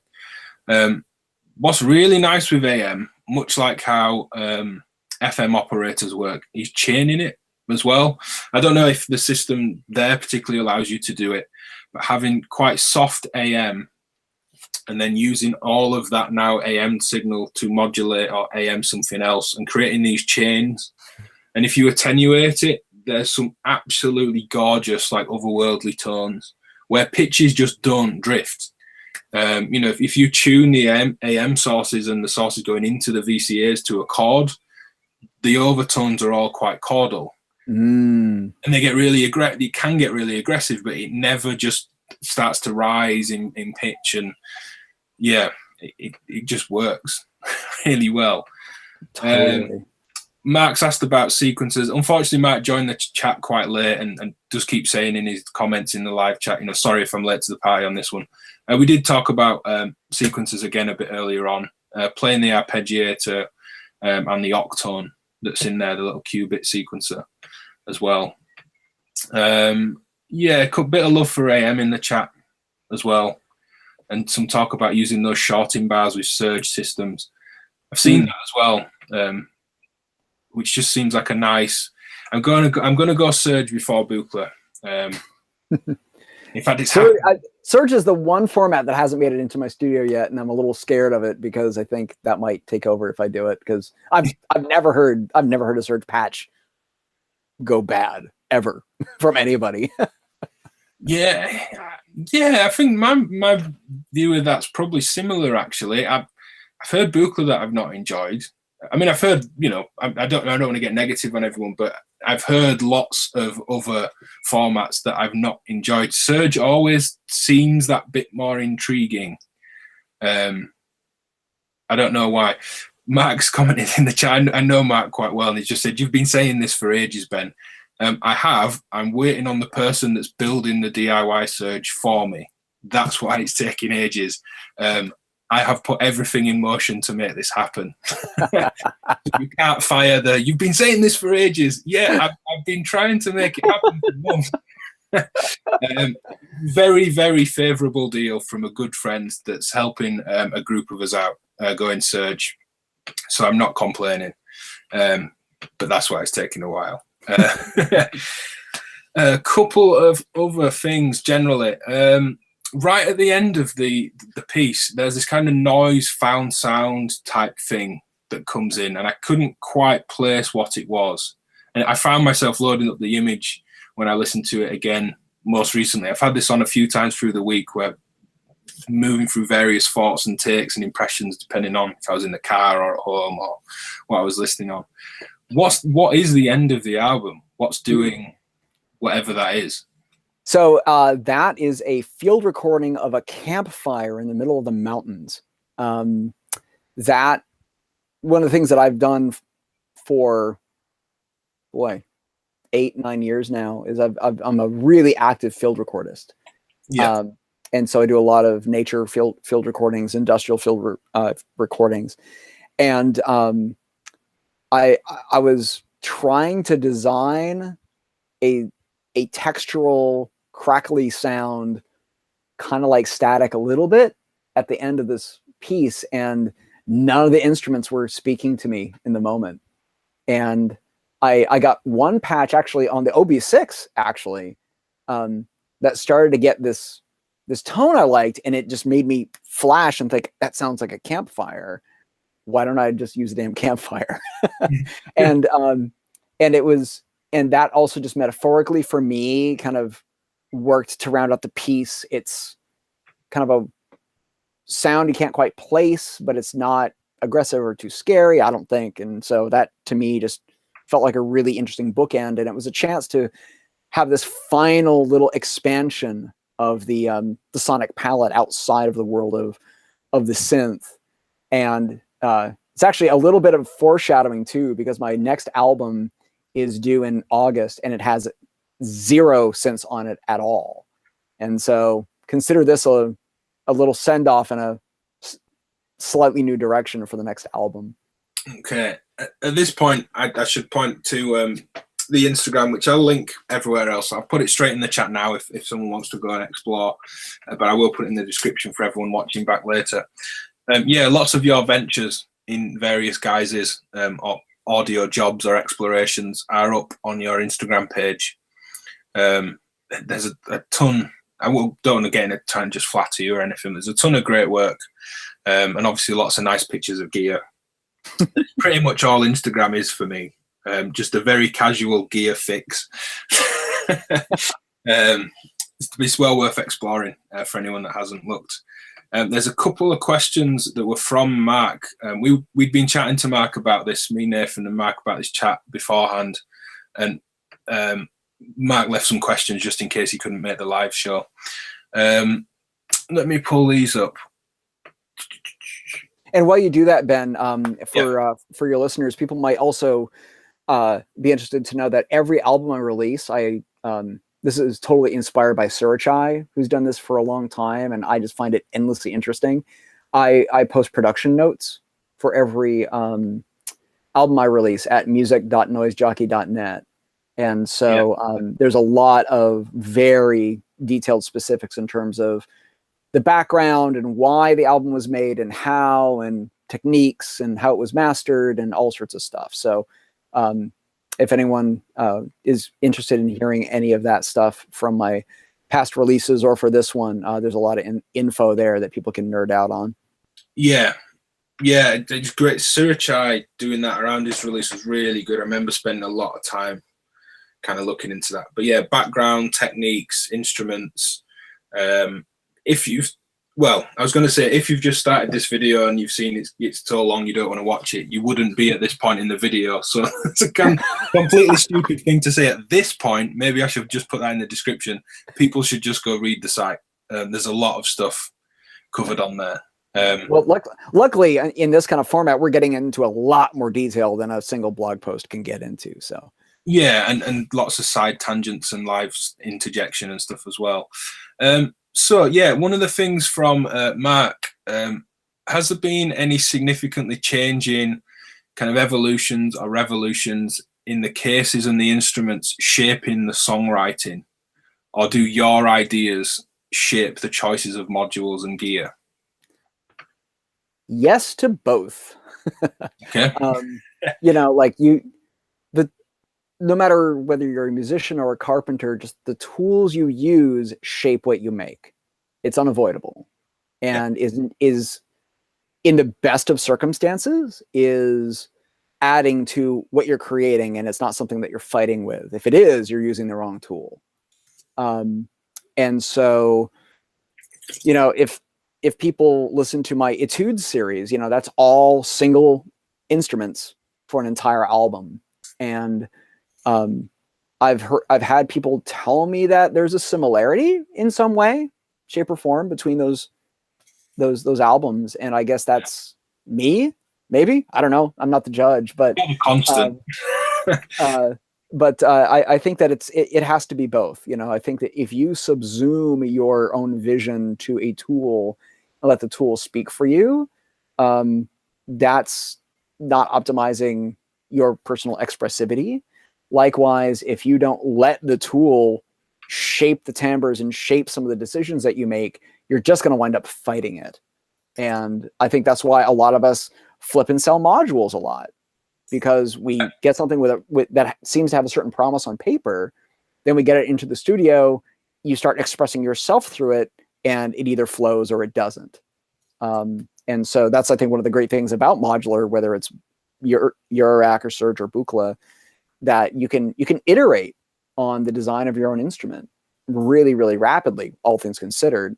What's really nice with AM, much like how FM operators work, is chaining it as well. I don't know if the system there particularly allows you to do it, but having quite soft AM and then using all of that now AM signal to modulate or AM something else and creating these chains. And if you attenuate it, there's some absolutely gorgeous, like otherworldly tones where pitches just don't drift. If you tune the AM sources and the sources going into the VCAs to a chord, the overtones are all quite chordal. And they get really aggressive. It can get really aggressive, but it never just starts to rise in pitch. And yeah, it just works really well. Totally. Mark's asked about sequences. Unfortunately, Mark joined the chat quite late and just keeps saying in his comments in the live chat, sorry if I'm late to the party on this one. We did talk about sequences again a bit earlier on, playing the arpeggiator and the octone that's in there, the little qubit sequencer as well. Yeah, a bit of love for AM in the chat as well, and some talk about using those shorting bars with surge systems. I've seen that as well, which just seems like a nice. I'm going to go surge before Buchla. In fact, Surge is the one format that hasn't made it into my studio yet, and I'm a little scared of it because I think that might take over if I do it. Because I've never heard a surge patch go bad ever from anybody. Yeah, I think my view of that's probably similar. Actually, I've heard Buchla that I've not enjoyed. I mean, I've heard, I don't want to get negative on everyone, but I've heard lots of other formats that I've not enjoyed. Surge always seems that bit more intriguing. I don't know why. Mark's commented in the chat. I know Mark quite well, and he's just said, "You've been saying this for ages, Ben." I have. I'm waiting on the person that's building the DIY Surge for me. That's why it's taking ages. I have put everything in motion to make this happen. You can't fire you've been saying this for ages. Yeah, I've been trying to make it happen for months. Very, very favourable deal from a good friend that's helping a group of us out going Surge. So I'm not complaining. But that's why it's taking a while. A couple of other things generally. Right at the end of the piece, there's this kind of noise found sound type thing that comes in, and I couldn't quite place what it was. And I found myself loading up the image when I listened to it again most recently. I've had this on a few times through the week, where moving through various thoughts and takes and impressions, depending on if I was in the car or at home or what I was listening on. What is the end of the album? What's doing whatever that is? So that is a field recording of a campfire in the middle of the mountains. That one of the things that I've done for 8-9 years now is I'm a really active field recordist. Yeah. And so I do a lot of nature field recordings, industrial field recordings, and I was trying to design a textural crackly sound, kind of like static a little bit at the end of this piece, and none of the instruments were speaking to me in the moment. And I got one patch actually on the OB6 actually that started to get this tone I liked, and it just made me flash and think, that sounds like a campfire. Why don't I just use a damn campfire? and it was, and that also just metaphorically for me kind of worked to round out the piece. It's kind of a sound you can't quite place, but it's not aggressive or too scary, I don't think. And so that to me just felt like a really interesting bookend, and it was a chance to have this final little expansion of the sonic palette outside of the world of the synth. And it's actually a little bit of foreshadowing too, because my next album is due in August, and it has 0 synths on it at all. And so consider this a little send off in a slightly new direction for the next album. Okay. At this point, I should point to the Instagram, which I'll link everywhere else. I'll put it straight in the chat now if someone wants to go and explore, but I will put it in the description for everyone watching back later. Yeah, lots of your ventures in various guises, or audio jobs or explorations, are up on your Instagram page. There's a ton. I don't want to get in a try and just flatter you or anything. There's a ton of great work, and obviously lots of nice pictures of gear. Pretty much all Instagram is for me. Just a very casual gear fix. It's well worth exploring for anyone that hasn't looked. There's a couple of questions that were from Mark. We'd been chatting to Mark about this, me, Nathan, and Mark about this chat beforehand. And Mark left some questions just in case he couldn't make the live show. Let me pull these up. And while you do that, Ben, for your listeners, people might also be interested to know that every album I release, this is totally inspired by CHRYSALIS, who's done this for a long time, and I just find it endlessly interesting. I post production notes for every album I release at music.noisejockey.net. And so there's a lot of very detailed specifics in terms of the background and why the album was made and how, and techniques and how it was mastered and all sorts of stuff. So if anyone is interested in hearing any of that stuff from my past releases or for this one, there's a lot of info there that people can nerd out on. Yeah, it's great. CHRYSALIS doing that around his release was really good. I remember spending a lot of time kind of looking into that. But yeah, background, techniques, instruments. If you've just started this video and you've seen it's so long you don't want to watch it, you wouldn't be at this point in the video. So it's a completely stupid thing to say at this point. Maybe I should just put that in the description. People should just go read the site. There's a lot of stuff covered on there. Well, luckily in this kind of format, we're getting into a lot more detail than a single blog post can get into. So yeah, and lots of side tangents and live interjection and stuff as well. So yeah, one of the things from Mark, has there been any significantly changing kind of evolutions or revolutions in the cases and the instruments shaping the songwriting, or do your ideas shape the choices of modules and gear? Yes to both. Okay. No matter whether you're a musician or a carpenter, just the tools you use shape what you make. It's unavoidable, and is in the best of circumstances, is adding to what you're creating, and it's not something that you're fighting with. If it is, you're using the wrong tool. And so, you know, if people listen to my Etudes series, you know, that's all single instruments for an entire album. And I've had people tell me that there's a similarity in some way, shape, or form between those albums. And I guess that's me, maybe. I don't know. I'm not the judge, but constant. I think that it has to be both. You know, I think that if you subsume your own vision to a tool and let the tool speak for you, that's not optimizing your personal expressivity. Likewise, if you don't let the tool shape the timbres and shape some of the decisions that you make, you're just going to wind up fighting it. And I think that's why a lot of us flip and sell modules a lot, because we get something with that seems to have a certain promise on paper. Then we get it into the studio, you start expressing yourself through it, and it either flows or it doesn't. And so that's, I think, one of the great things about modular, whether it's Eurorack or Surge or Buchla, that you can iterate on the design of your own instrument really, really rapidly, all things considered.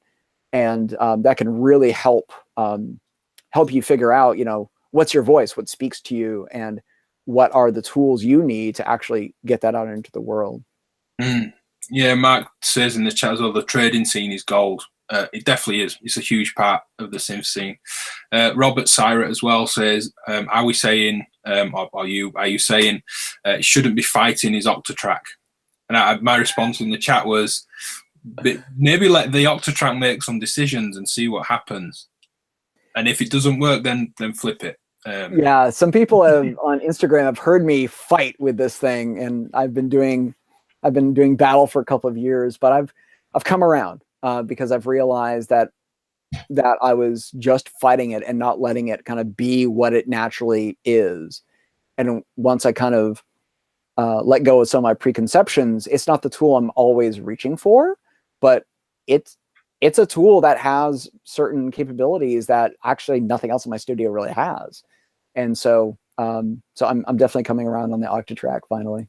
And that can really help you figure out, you know, what's your voice, what speaks to you, and what are the tools you need to actually get that out into the world. Yeah, Mark says in the chat as well, the trading scene is gold. It definitely is. It's a huge part of the synth scene. Robert Syra as well says, are we saying, are you saying it shouldn't be fighting his Octatrack? And my response in the chat was, maybe let the Octatrack make some decisions and see what happens. And if it doesn't work, then flip it. Yeah, some people on Instagram have heard me fight with this thing, and I've been doing battle for a couple of years, but I've come around because I've realized that I was just fighting it and not letting it kind of be what it naturally is. And once I kind of let go of some of my preconceptions, it's not the tool I'm always reaching for, but it's a tool that has certain capabilities that actually nothing else in my studio really has. And so I'm definitely coming around on the Octatrack finally.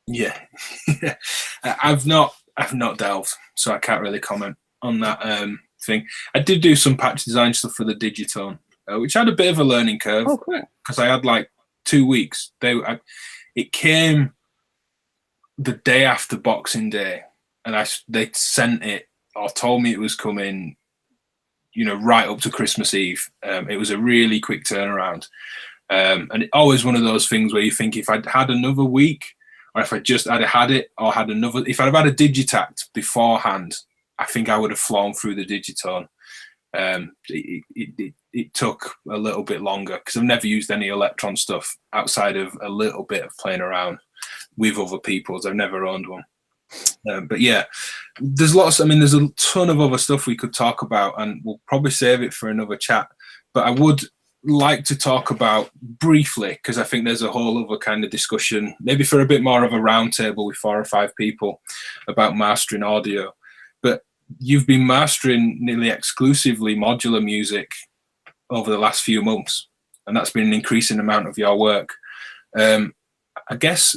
Yeah. I've not delved, so I can't really comment on that thing. I did do some patch design stuff for the Digitone, which had a bit of a learning curve. Oh, cool. Because I had like 2 weeks. It came the day after Boxing Day, and they sent it or told me it was coming, you know, right up to Christmas Eve. It was a really quick turnaround. And it's always one of those things where you think, if I'd had another week, or if I just had it, or had another, if I'd have had a Digitact beforehand, I think I would have flown through the Digitone. It took a little bit longer because I've never used any Electron stuff outside of a little bit of playing around with other people's. I've never owned one. But yeah, there's a ton of other stuff we could talk about, and we'll probably save it for another chat. But I would like to talk about briefly, because I think there's a whole other kind of discussion, maybe for a bit more of a roundtable with 4 or 5 people, about mastering audio. But you've been mastering nearly exclusively modular music over the last few months, and that's been an increasing amount of your work. I guess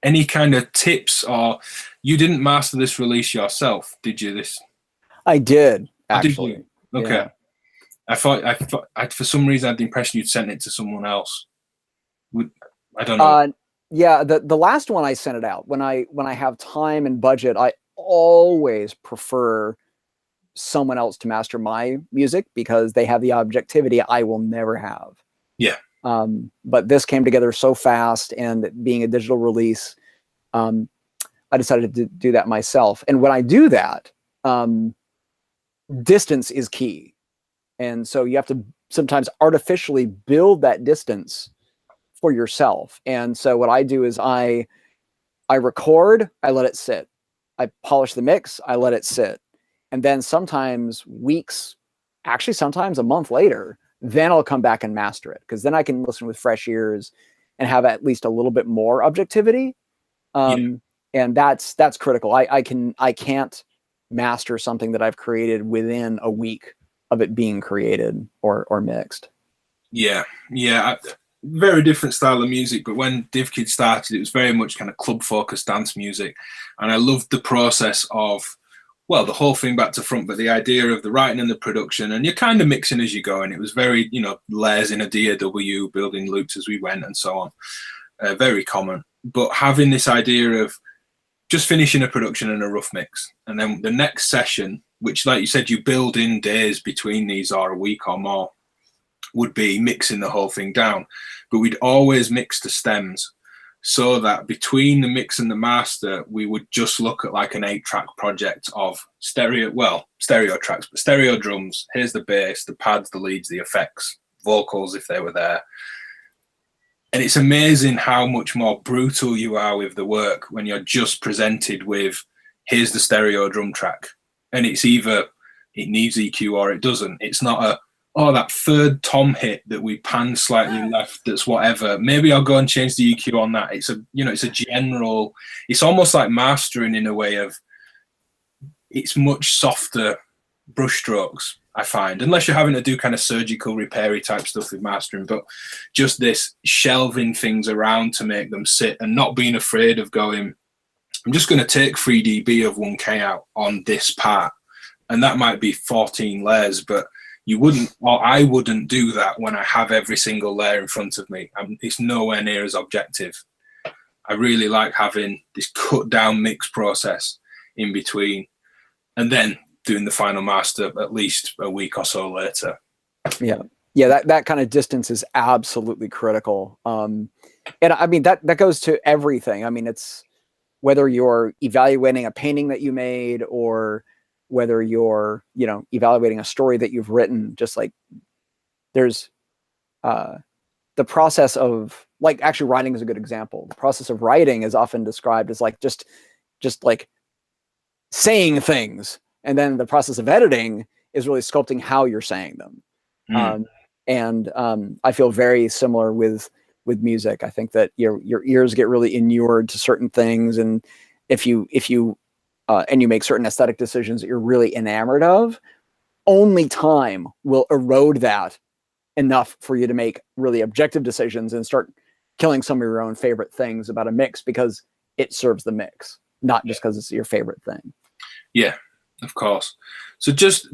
any kind of tips, or you didn't master this release yourself, did you? I did, actually. Did you? Okay. Yeah. I thought for some reason I had the impression you'd sent it to someone else. I don't know. Yeah, the last one I sent it out. When I have time and budget, I always prefer someone else to master my music because they have the objectivity I will never have. Yeah. But this came together so fast, and being a digital release, I decided to do that myself. And when I do that, distance is key. And so you have to sometimes artificially build that distance for yourself. And so what I do is I record, I let it sit. I polish the mix, I let it sit. And then sometimes weeks, actually sometimes a month later, then I'll come back and master it, because then I can listen with fresh ears and have at least a little bit more objectivity. And that's critical. I can't master something that I've created within a week of it being created or mixed. Yeah, very different style of music, but when DivKid started, it was very much kind of club-focused dance music, and I loved the process of, well, the whole thing back to front, but the idea of the writing and the production, and you're kind of mixing as you go, and it was very, you know, layers in a DAW, building loops as we went and so on. Very common, but having this idea of just finishing a production and a rough mix, and then the next session, which, like you said, you build in days between these or a week or more, would be mixing the whole thing down. But we'd always mix the stems, so that between the mix and the master, we would just look at like an 8-track project of stereo tracks, but stereo drums. Here's the bass, the pads, the leads, the effects, vocals if they were there. And it's amazing how much more brutal you are with the work when you're just presented with, here's the stereo drum track. And it's either it needs EQ or it doesn't. It's not a, oh, that third tom hit that we pan slightly left, that's whatever. Maybe I'll go and change the EQ on that. It's a, you know, it's a general, it's almost like mastering in a way of, it's much softer brushstrokes, I find, unless you're having to do kind of surgical repairy type stuff with mastering, but just this shelving things around to make them sit and not being afraid of going, I'm just going to take 3 dB of 1K out on this part. And that might be 14 layers, but you wouldn't, or I wouldn't do that when I have every single layer in front of me. It's nowhere near as objective. I really like having this cut down mix process in between, and then doing the final master at least a week or so later. Yeah, that kind of distance is absolutely critical. And I mean, that goes to everything. I mean, it's whether you're evaluating a painting that you made, or whether you're, you know, evaluating a story that you've written. Just like there's the process of, like, actually writing is a good example. The process of writing is often described as like just like saying things, and then the process of editing is really sculpting how you're saying them. I feel very similar with music. I think that your ears get really inured to certain things, and if you and you make certain aesthetic decisions that you're really enamored of, only time will erode that enough for you to make really objective decisions and start killing some of your own favorite things about a mix because it serves the mix, not just because it's your favorite thing. Yeah, of course. So just,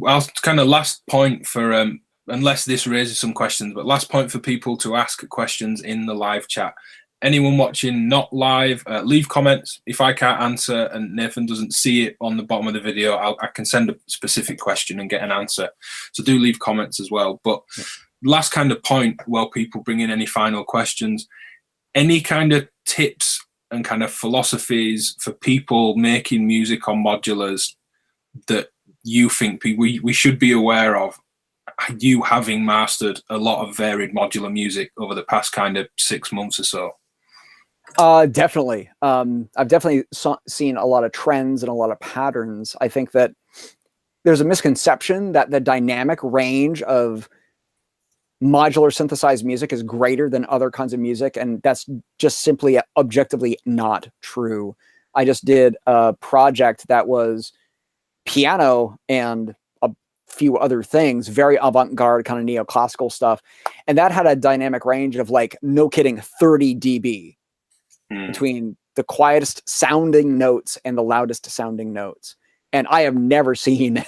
I'll kind of last point for, unless this raises some questions, but last point for people to ask questions in the live chat. Anyone watching not live, leave comments. If I can't answer and Nathan doesn't see it on the bottom of the video, I can send a specific question and get an answer. So do leave comments as well. But last kind of point, while people bring in any final questions, any kind of tips and kind of philosophies for people making music on modulars that you think we should be aware of, you having mastered a lot of varied modular music over the past kind of 6 months or so? Definitely. I've definitely seen a lot of trends and a lot of patterns. I think that there's a misconception that the dynamic range of modular synthesized music is greater than other kinds of music, and that's just simply objectively not true. I just did a project that was piano and a few other things, very avant-garde kind of neoclassical stuff, and that had a dynamic range of, like, no kidding, 30 dB between the quietest sounding notes and the loudest sounding notes. And I have never seen,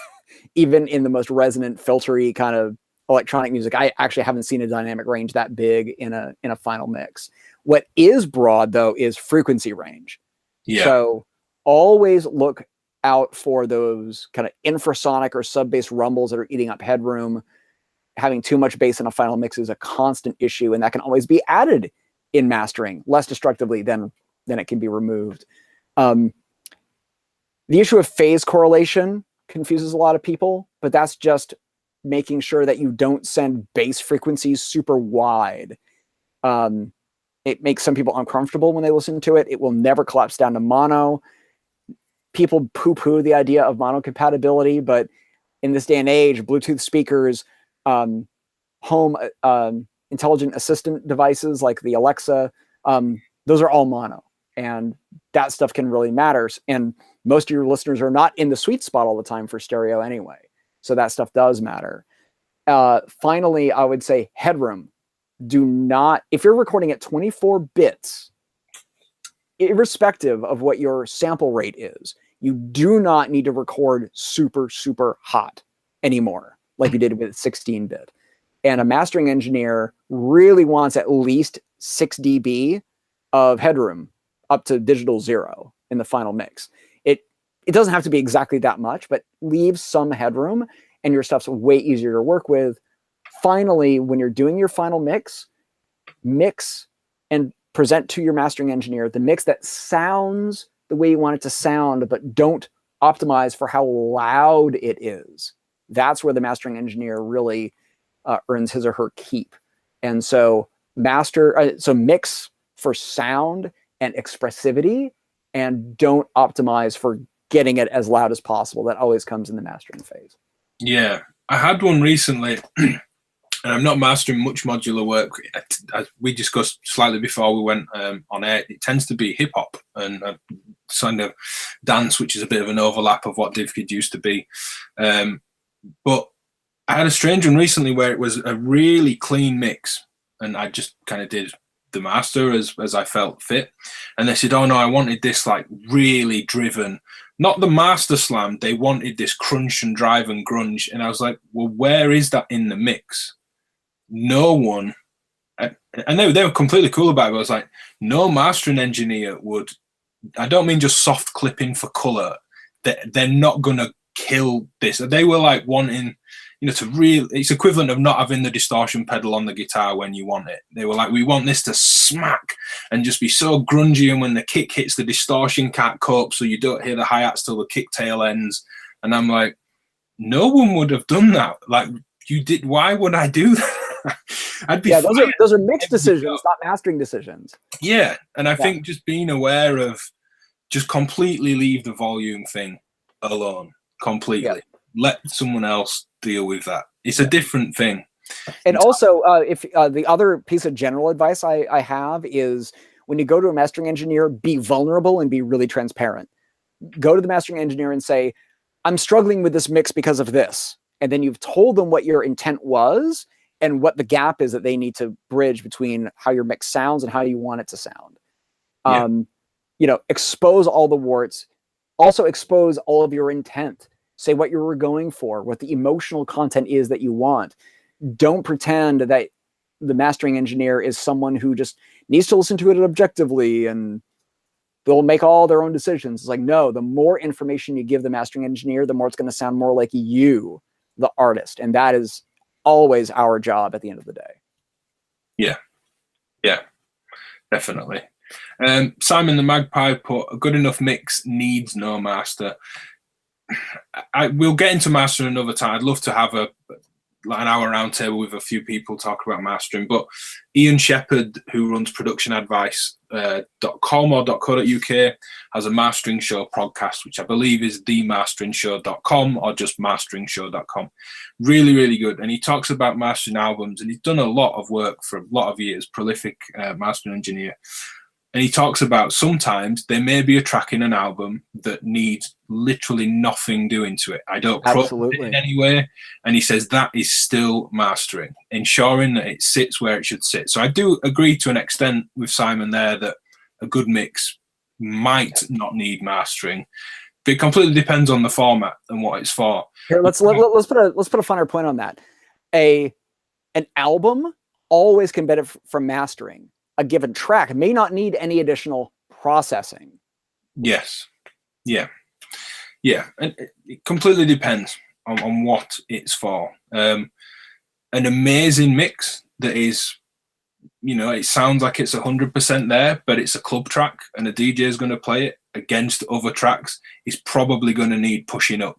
even in the most resonant, filtery kind of electronic music, I actually haven't seen a dynamic range that big in a final mix. What is broad, though, is frequency range. Yeah. So always look out for those kind of infrasonic or sub-bass rumbles that are eating up headroom. Having too much bass in a final mix is a constant issue, and that can always be added in mastering less destructively than it can be removed. The issue of phase correlation confuses a lot of people, but that's just making sure that you don't send bass frequencies super wide. It makes some people uncomfortable when they listen to it. It will never collapse down to mono. People poo-poo the idea of mono compatibility, but in this day and age, Bluetooth speakers, home intelligent assistant devices like the Alexa, those are all mono, and that stuff can really matter. And most of your listeners are not in the sweet spot all the time for stereo anyway. So that stuff does matter. Finally, I would say headroom. Do not, if you're recording at 24 bits, irrespective of what your sample rate is, you do not need to record super, super hot anymore, like you did with 16-bit. And a mastering engineer really wants at least 6 dB of headroom up to digital 0 in the final mix. It doesn't have to be exactly that much, but leave some headroom and your stuff's way easier to work with. Finally, when you're doing your final mix and present to your mastering engineer the mix that sounds the way you want it to sound, but don't optimize for how loud it is. That's where the mastering engineer really earns his or her keep. And so mix for sound and expressivity, and don't optimize for getting it as loud as possible. That always comes in the mastering phase. Yeah, I had one recently, and I'm not mastering much modular work. As we discussed slightly before we went on air, it tends to be hip hop and kind of dance, which is a bit of an overlap of what DivKid used to be. But I had a strange one recently where it was a really clean mix, and I just kind of did the master as I felt fit. And they said, oh no, I wanted this like really driven, not the master slam. They wanted this crunch and drive and grunge. And I was like, well, where is that in the mix? No one, and they were completely cool about it. I was like, no mastering engineer would, I don't mean just soft clipping for color. They're not going to kill this. They were like wanting, it's equivalent of not having the distortion pedal on the guitar when you want it. They were like, we want this to smack and just be so grungy, and when the kick hits, the distortion can't cope, so you don't hear the hi-hats till the kick tail ends. And I'm like, no one would have done that. Like, you did, why would I do that? I'd be those are mixed decisions, not mastering decisions. Yeah, and I think just being aware of, just completely leave the volume thing alone, completely. Yeah. Let someone else deal with that. It's a different thing. And also, if the other piece of general advice I have is, when you go to a mastering engineer, be vulnerable and be really transparent. Go to the mastering engineer and say, I'm struggling with this mix because of this. And then you've told them what your intent was and what the gap is that they need to bridge between how your mix sounds and how you want it to sound. Yeah. Expose all the warts. Also expose all of your intent. Say what you were going for, what the emotional content is that you want. Don't pretend that the mastering engineer is someone who just needs to listen to it objectively and they'll make all their own decisions. It's like, no, the more information you give the mastering engineer, the more it's going to sound more like you, the artist. And that is always our job at the end of the day. Yeah, definitely. Simon the Magpie put, a good enough mix needs no master. We'll get into mastering another time. I'd love to have an hour round table with a few people talk about mastering. But Ian Shepherd, who runs productionadvice.com or .co.uk, has a mastering show podcast, which I believe is themasteringshow.com or just masteringshow.com. Really, really good. And he talks about mastering albums, and he's done a lot of work for a lot of years, prolific mastering engineer. And he talks about sometimes there may be a track in an album that needs literally nothing doing to it. I don't process it in any way. And he says that is still mastering, ensuring that it sits where it should sit. So I do agree to an extent with Simon there that a good mix might not need mastering, but it completely depends on the format and what it's for. Here, let's put a finer point on that. An album always can benefit from mastering. A given track may not need any additional processing. Yes. Yeah. And it completely depends on what it's for. An amazing mix that is, it sounds like it's 100% there, but it's a club track and a DJ is going to play it against other tracks, is probably going to need pushing up.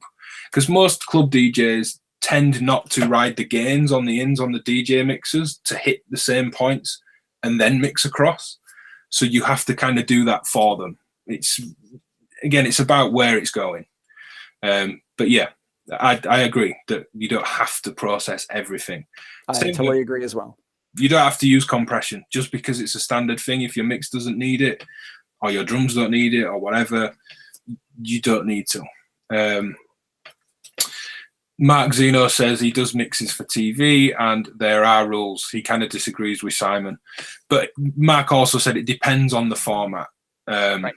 Because most club DJs tend not to ride the gains on the ins on the DJ mixers to hit the same points and then mix across. So you have to kind of do that for them. It's about where it's going. But yeah, I agree that you don't have to process everything. I totally agree as well. You don't have to use compression just because it's a standard thing. If your mix doesn't need it or your drums don't need it or whatever, you don't need to. Mark Zeno says he does mixes for TV and there are rules. He kind of disagrees with Simon. But Mark also said it depends on the format. Right.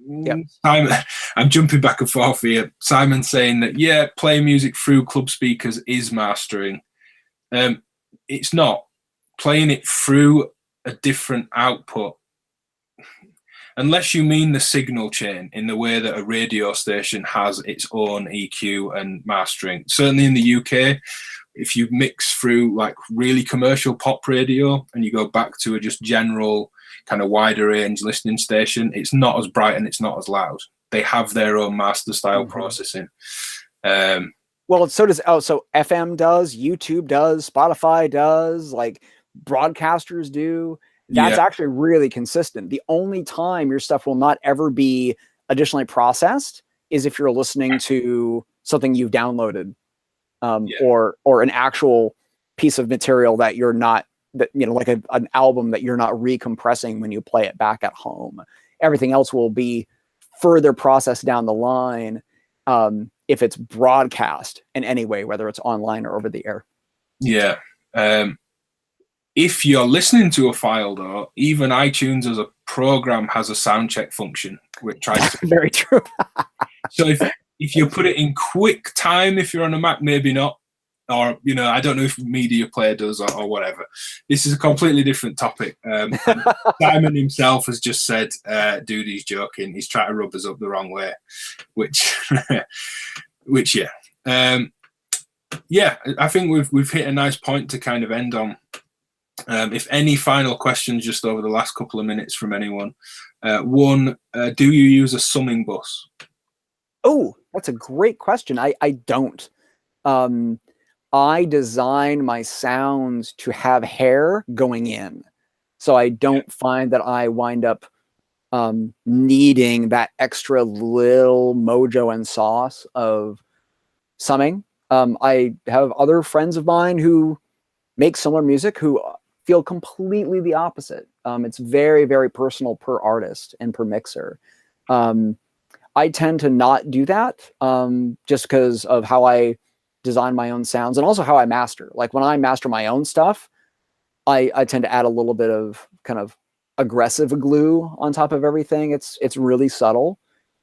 Yep. Simon, I'm jumping back and forth here. Simon's saying that, yeah, playing music through club speakers is mastering. It's not. Playing it through a different output, unless you mean the signal chain in the way that a radio station has its own EQ and mastering. Certainly in the UK, if you mix through like really commercial pop radio and you go back to a just general kind of wider range listening station, it's not as bright and it's not as loud. They have their own master style processing. Well, so does so FM does, YouTube does, Spotify does, like broadcasters do. That's actually really consistent. The only time your stuff will not ever be additionally processed is if you're listening to something you've downloaded, or an actual piece of material that you're not, that, you know, like an album that you're not recompressing when you play it back at home. Everything else will be further processed down the line if it's broadcast in any way, whether it's online or over the air. Yeah. If you're listening to a file, though, even iTunes as a program has a sound check function, which tries to... Very true. So if you put it in quick time, if you're on a Mac, maybe not. Or, you know, I don't know if Media Player does or whatever. This is a completely different topic. Simon himself has just said, dude, he's joking. He's trying to rub us up the wrong way, which yeah. Yeah, I think we've hit a nice point to kind of end on. If any final questions just over the last couple of minutes from anyone. One, do you use a summing bus? Oh, that's a great question. I don't. I design my sounds to have hair going in. So I don't find that I wind up needing that extra little mojo and sauce of summing. I have other friends of mine who make similar music who feel completely the opposite. It's very, very personal per artist and per mixer. I tend to not do that just because of how I design my own sounds and also how I master. Like when I master my own stuff, I tend to add a little bit of kind of aggressive glue on top of everything. It's really subtle,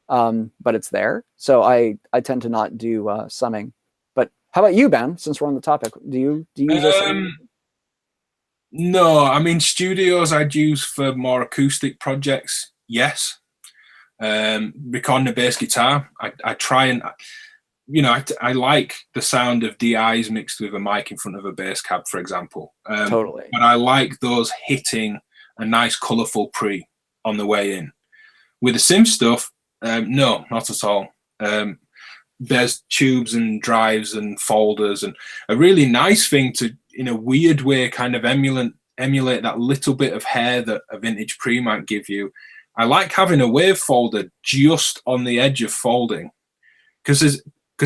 but it's there. So I tend to not do summing. But how about you, Ben? Since we're on the topic, do you use this? No, I mean studios I'd use for more acoustic projects. Yes, recording a bass guitar, I try and, you know, I like the sound of DIs mixed with a mic in front of a bass cab, for example. Totally. But I like those hitting a nice colourful pre on the way in. With the synth stuff, no, not at all. There's tubes and drives and folders, and a really nice thing to, in a weird way, kind of emulate that little bit of hair that a vintage pre might give you. I like having a wave folder just on the edge of folding, because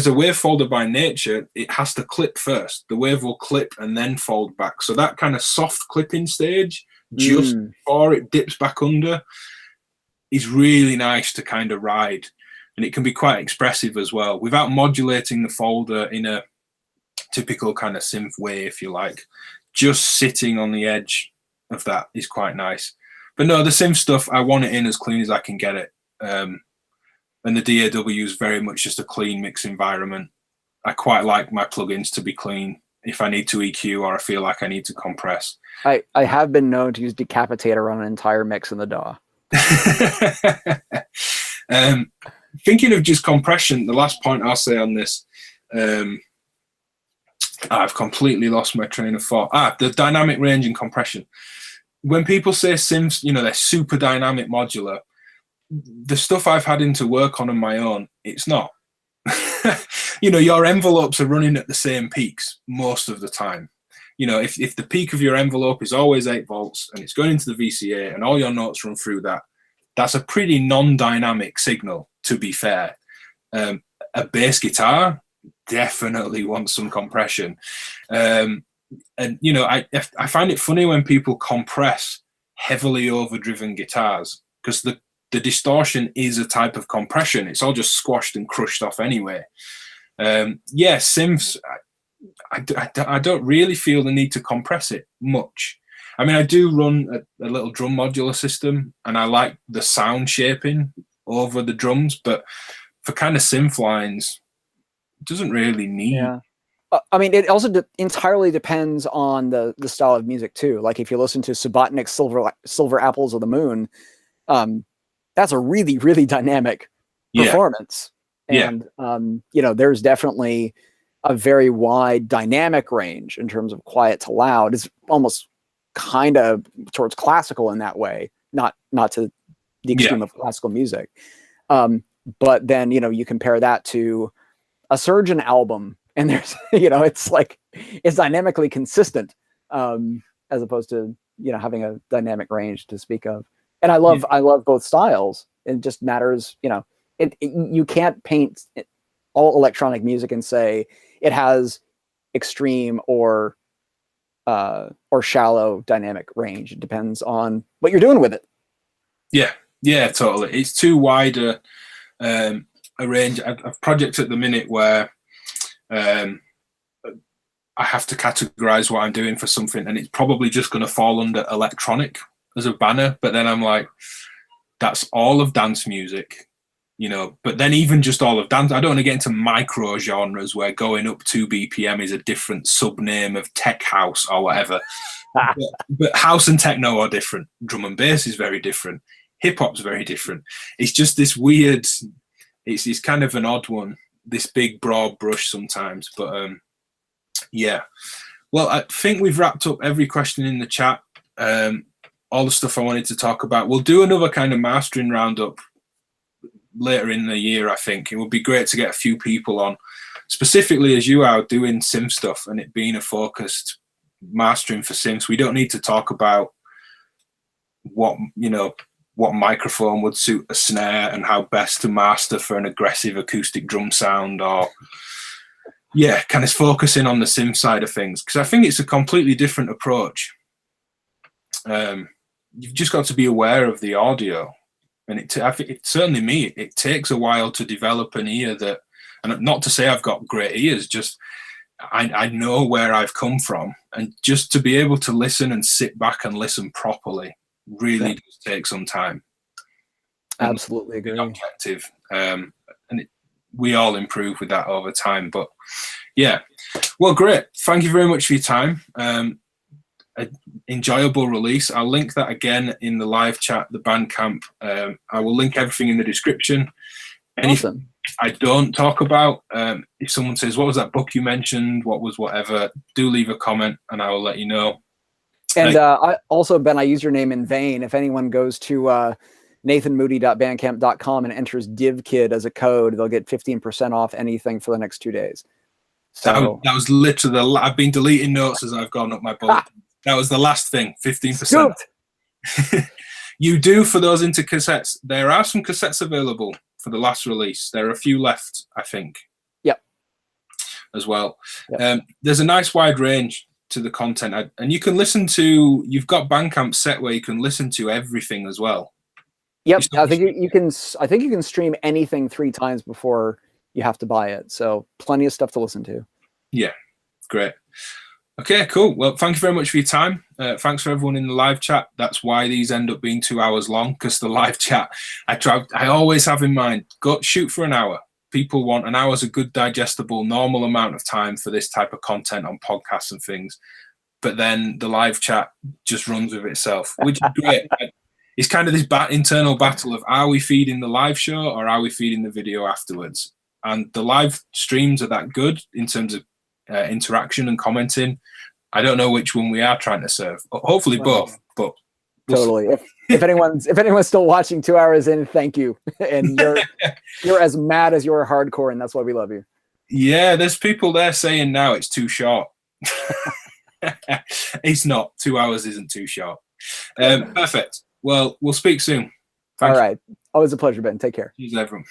a wave folder by nature, it has to clip first. The wave will clip and then fold back. So that kind of soft clipping stage just before it dips back under is really nice to kind of ride. And it can be quite expressive as well without modulating the folder in a typical kind of synth way, if you like. Just sitting on the edge of that is quite nice. But no, the synth stuff, I want it in as clean as I can get it. And the DAW is very much just a clean mix environment. I quite like my plugins to be clean if I need to EQ or I feel like I need to compress. I have been known to use Decapitator on an entire mix in the DAW. Thinking of just compression, the last point I'll say on this, I've completely lost my train of thought. The dynamic range and compression. When people say synths, you know, they're super dynamic modular, the stuff I've had into work on my own, it's not. You know, your envelopes are running at the same peaks most of the time. You know, if the peak of your envelope is always 8 volts and it's going into the VCA and all your notes run through that, that's a pretty non-dynamic signal, to be fair. A bass guitar definitely wants some compression. And, you know, I find it funny when people compress heavily overdriven guitars, because the distortion is a type of compression. It's all just squashed and crushed off anyway. Yeah, synths. I don't really feel the need to compress it much. I mean, I do run a little drum modular system, and I like the sound shaping over the drums, but for kind of synth lines, it doesn't really need. Yeah. I mean, it also entirely depends on the style of music too. Like if you listen to Subotnik's Silver Apples of the Moon, that's a really, really dynamic performance. And, you know, there's definitely a very wide dynamic range in terms of quiet to loud. It's almost kind of towards classical in that way, not to the extreme of classical music. But then, you know, you compare that to a Surgeon album, and there's, you know, it's like, it's dynamically consistent, as opposed to, you know, having a dynamic range to speak of. And I love both styles. It just matters, you know, you can't paint all electronic music and say it has extreme or shallow dynamic range. It depends on what you're doing with it. Yeah, totally. It's too wide a range. I've projects at the minute where I have to categorize what I'm doing for something, and it's probably just going to fall under electronic as a banner. But then I'm like, that's all of dance music, you know. But then even just all of dance, I don't want to get into micro genres where going up 2 BPM is a different sub-name of tech house or whatever. but house and techno are different. Drum and bass is very different. Hip hop's very different. It's just this weird. It's kind of an odd one. This big broad brush sometimes, but yeah. Well, I think we've wrapped up every question in the chat. All the stuff I wanted to talk about. We'll do another kind of mastering roundup later in the year. I think it would be great to get a few people on, specifically as you are doing synth stuff and it being a focused mastering for synths. We don't need to talk about what microphone would suit a snare and how best to master for an aggressive acoustic drum sound, or kind of focusing on the synth side of things, because I think it's a completely different approach. You've just got to be aware of the audio, and I think certainly me, it takes a while to develop an ear that, and not to say I've got great ears, just I know where I've come from, and just to be able to listen and sit back and listen properly really does take some time. Absolutely agree. Objective, and we all improve with that over time. But yeah, well, great. Thank you very much for your time. Enjoyable release. I'll link that again in the live chat, the Bandcamp. I will link everything in the description. Anything I don't talk about, if someone says, what was that book you mentioned? What was whatever? Do leave a comment and I will let you know. And I also, Ben, I use your name in vain. If anyone goes to nathanmoody.bandcamp.com and enters DivKid as a code, they'll get 15% off anything for the next 2 days. So that was literally I've been deleting notes as I've gone up my bullet. That was the last thing, 15%. You do, for those into cassettes, there are some cassettes available for the last release. There are a few left, I think. Yep. As well. Yep. There's a nice wide range to the content, and you can listen to, you've got Bandcamp set where you can listen to everything as well. Yep. I think you can stream anything 3 times before you have to buy it. So plenty of stuff to listen to. Yeah. Great. Okay, cool. Well, thank you very much for your time. Thanks for everyone in the live chat. That's why these end up being 2 hours long, because the live chat, I always have in mind, go shoot for an hour. People want an hour's a good, digestible, normal amount of time for this type of content on podcasts and things. But then the live chat just runs with itself, which is great. It's kind of this internal battle of, are we feeding the live show or are we feeding the video afterwards? And the live streams are that good in terms of interaction and commenting. I don't know which one we are trying to serve. Hopefully both, but totally. If anyone's still watching 2 hours in, thank you. And you're as mad as you're hardcore, and that's why we love you. Yeah, there's people there saying now it's too short. It's not. 2 hours isn't too short. Perfect. Well, we'll speak soon. All right. Always a pleasure, Ben. Take care. Cheers, everyone.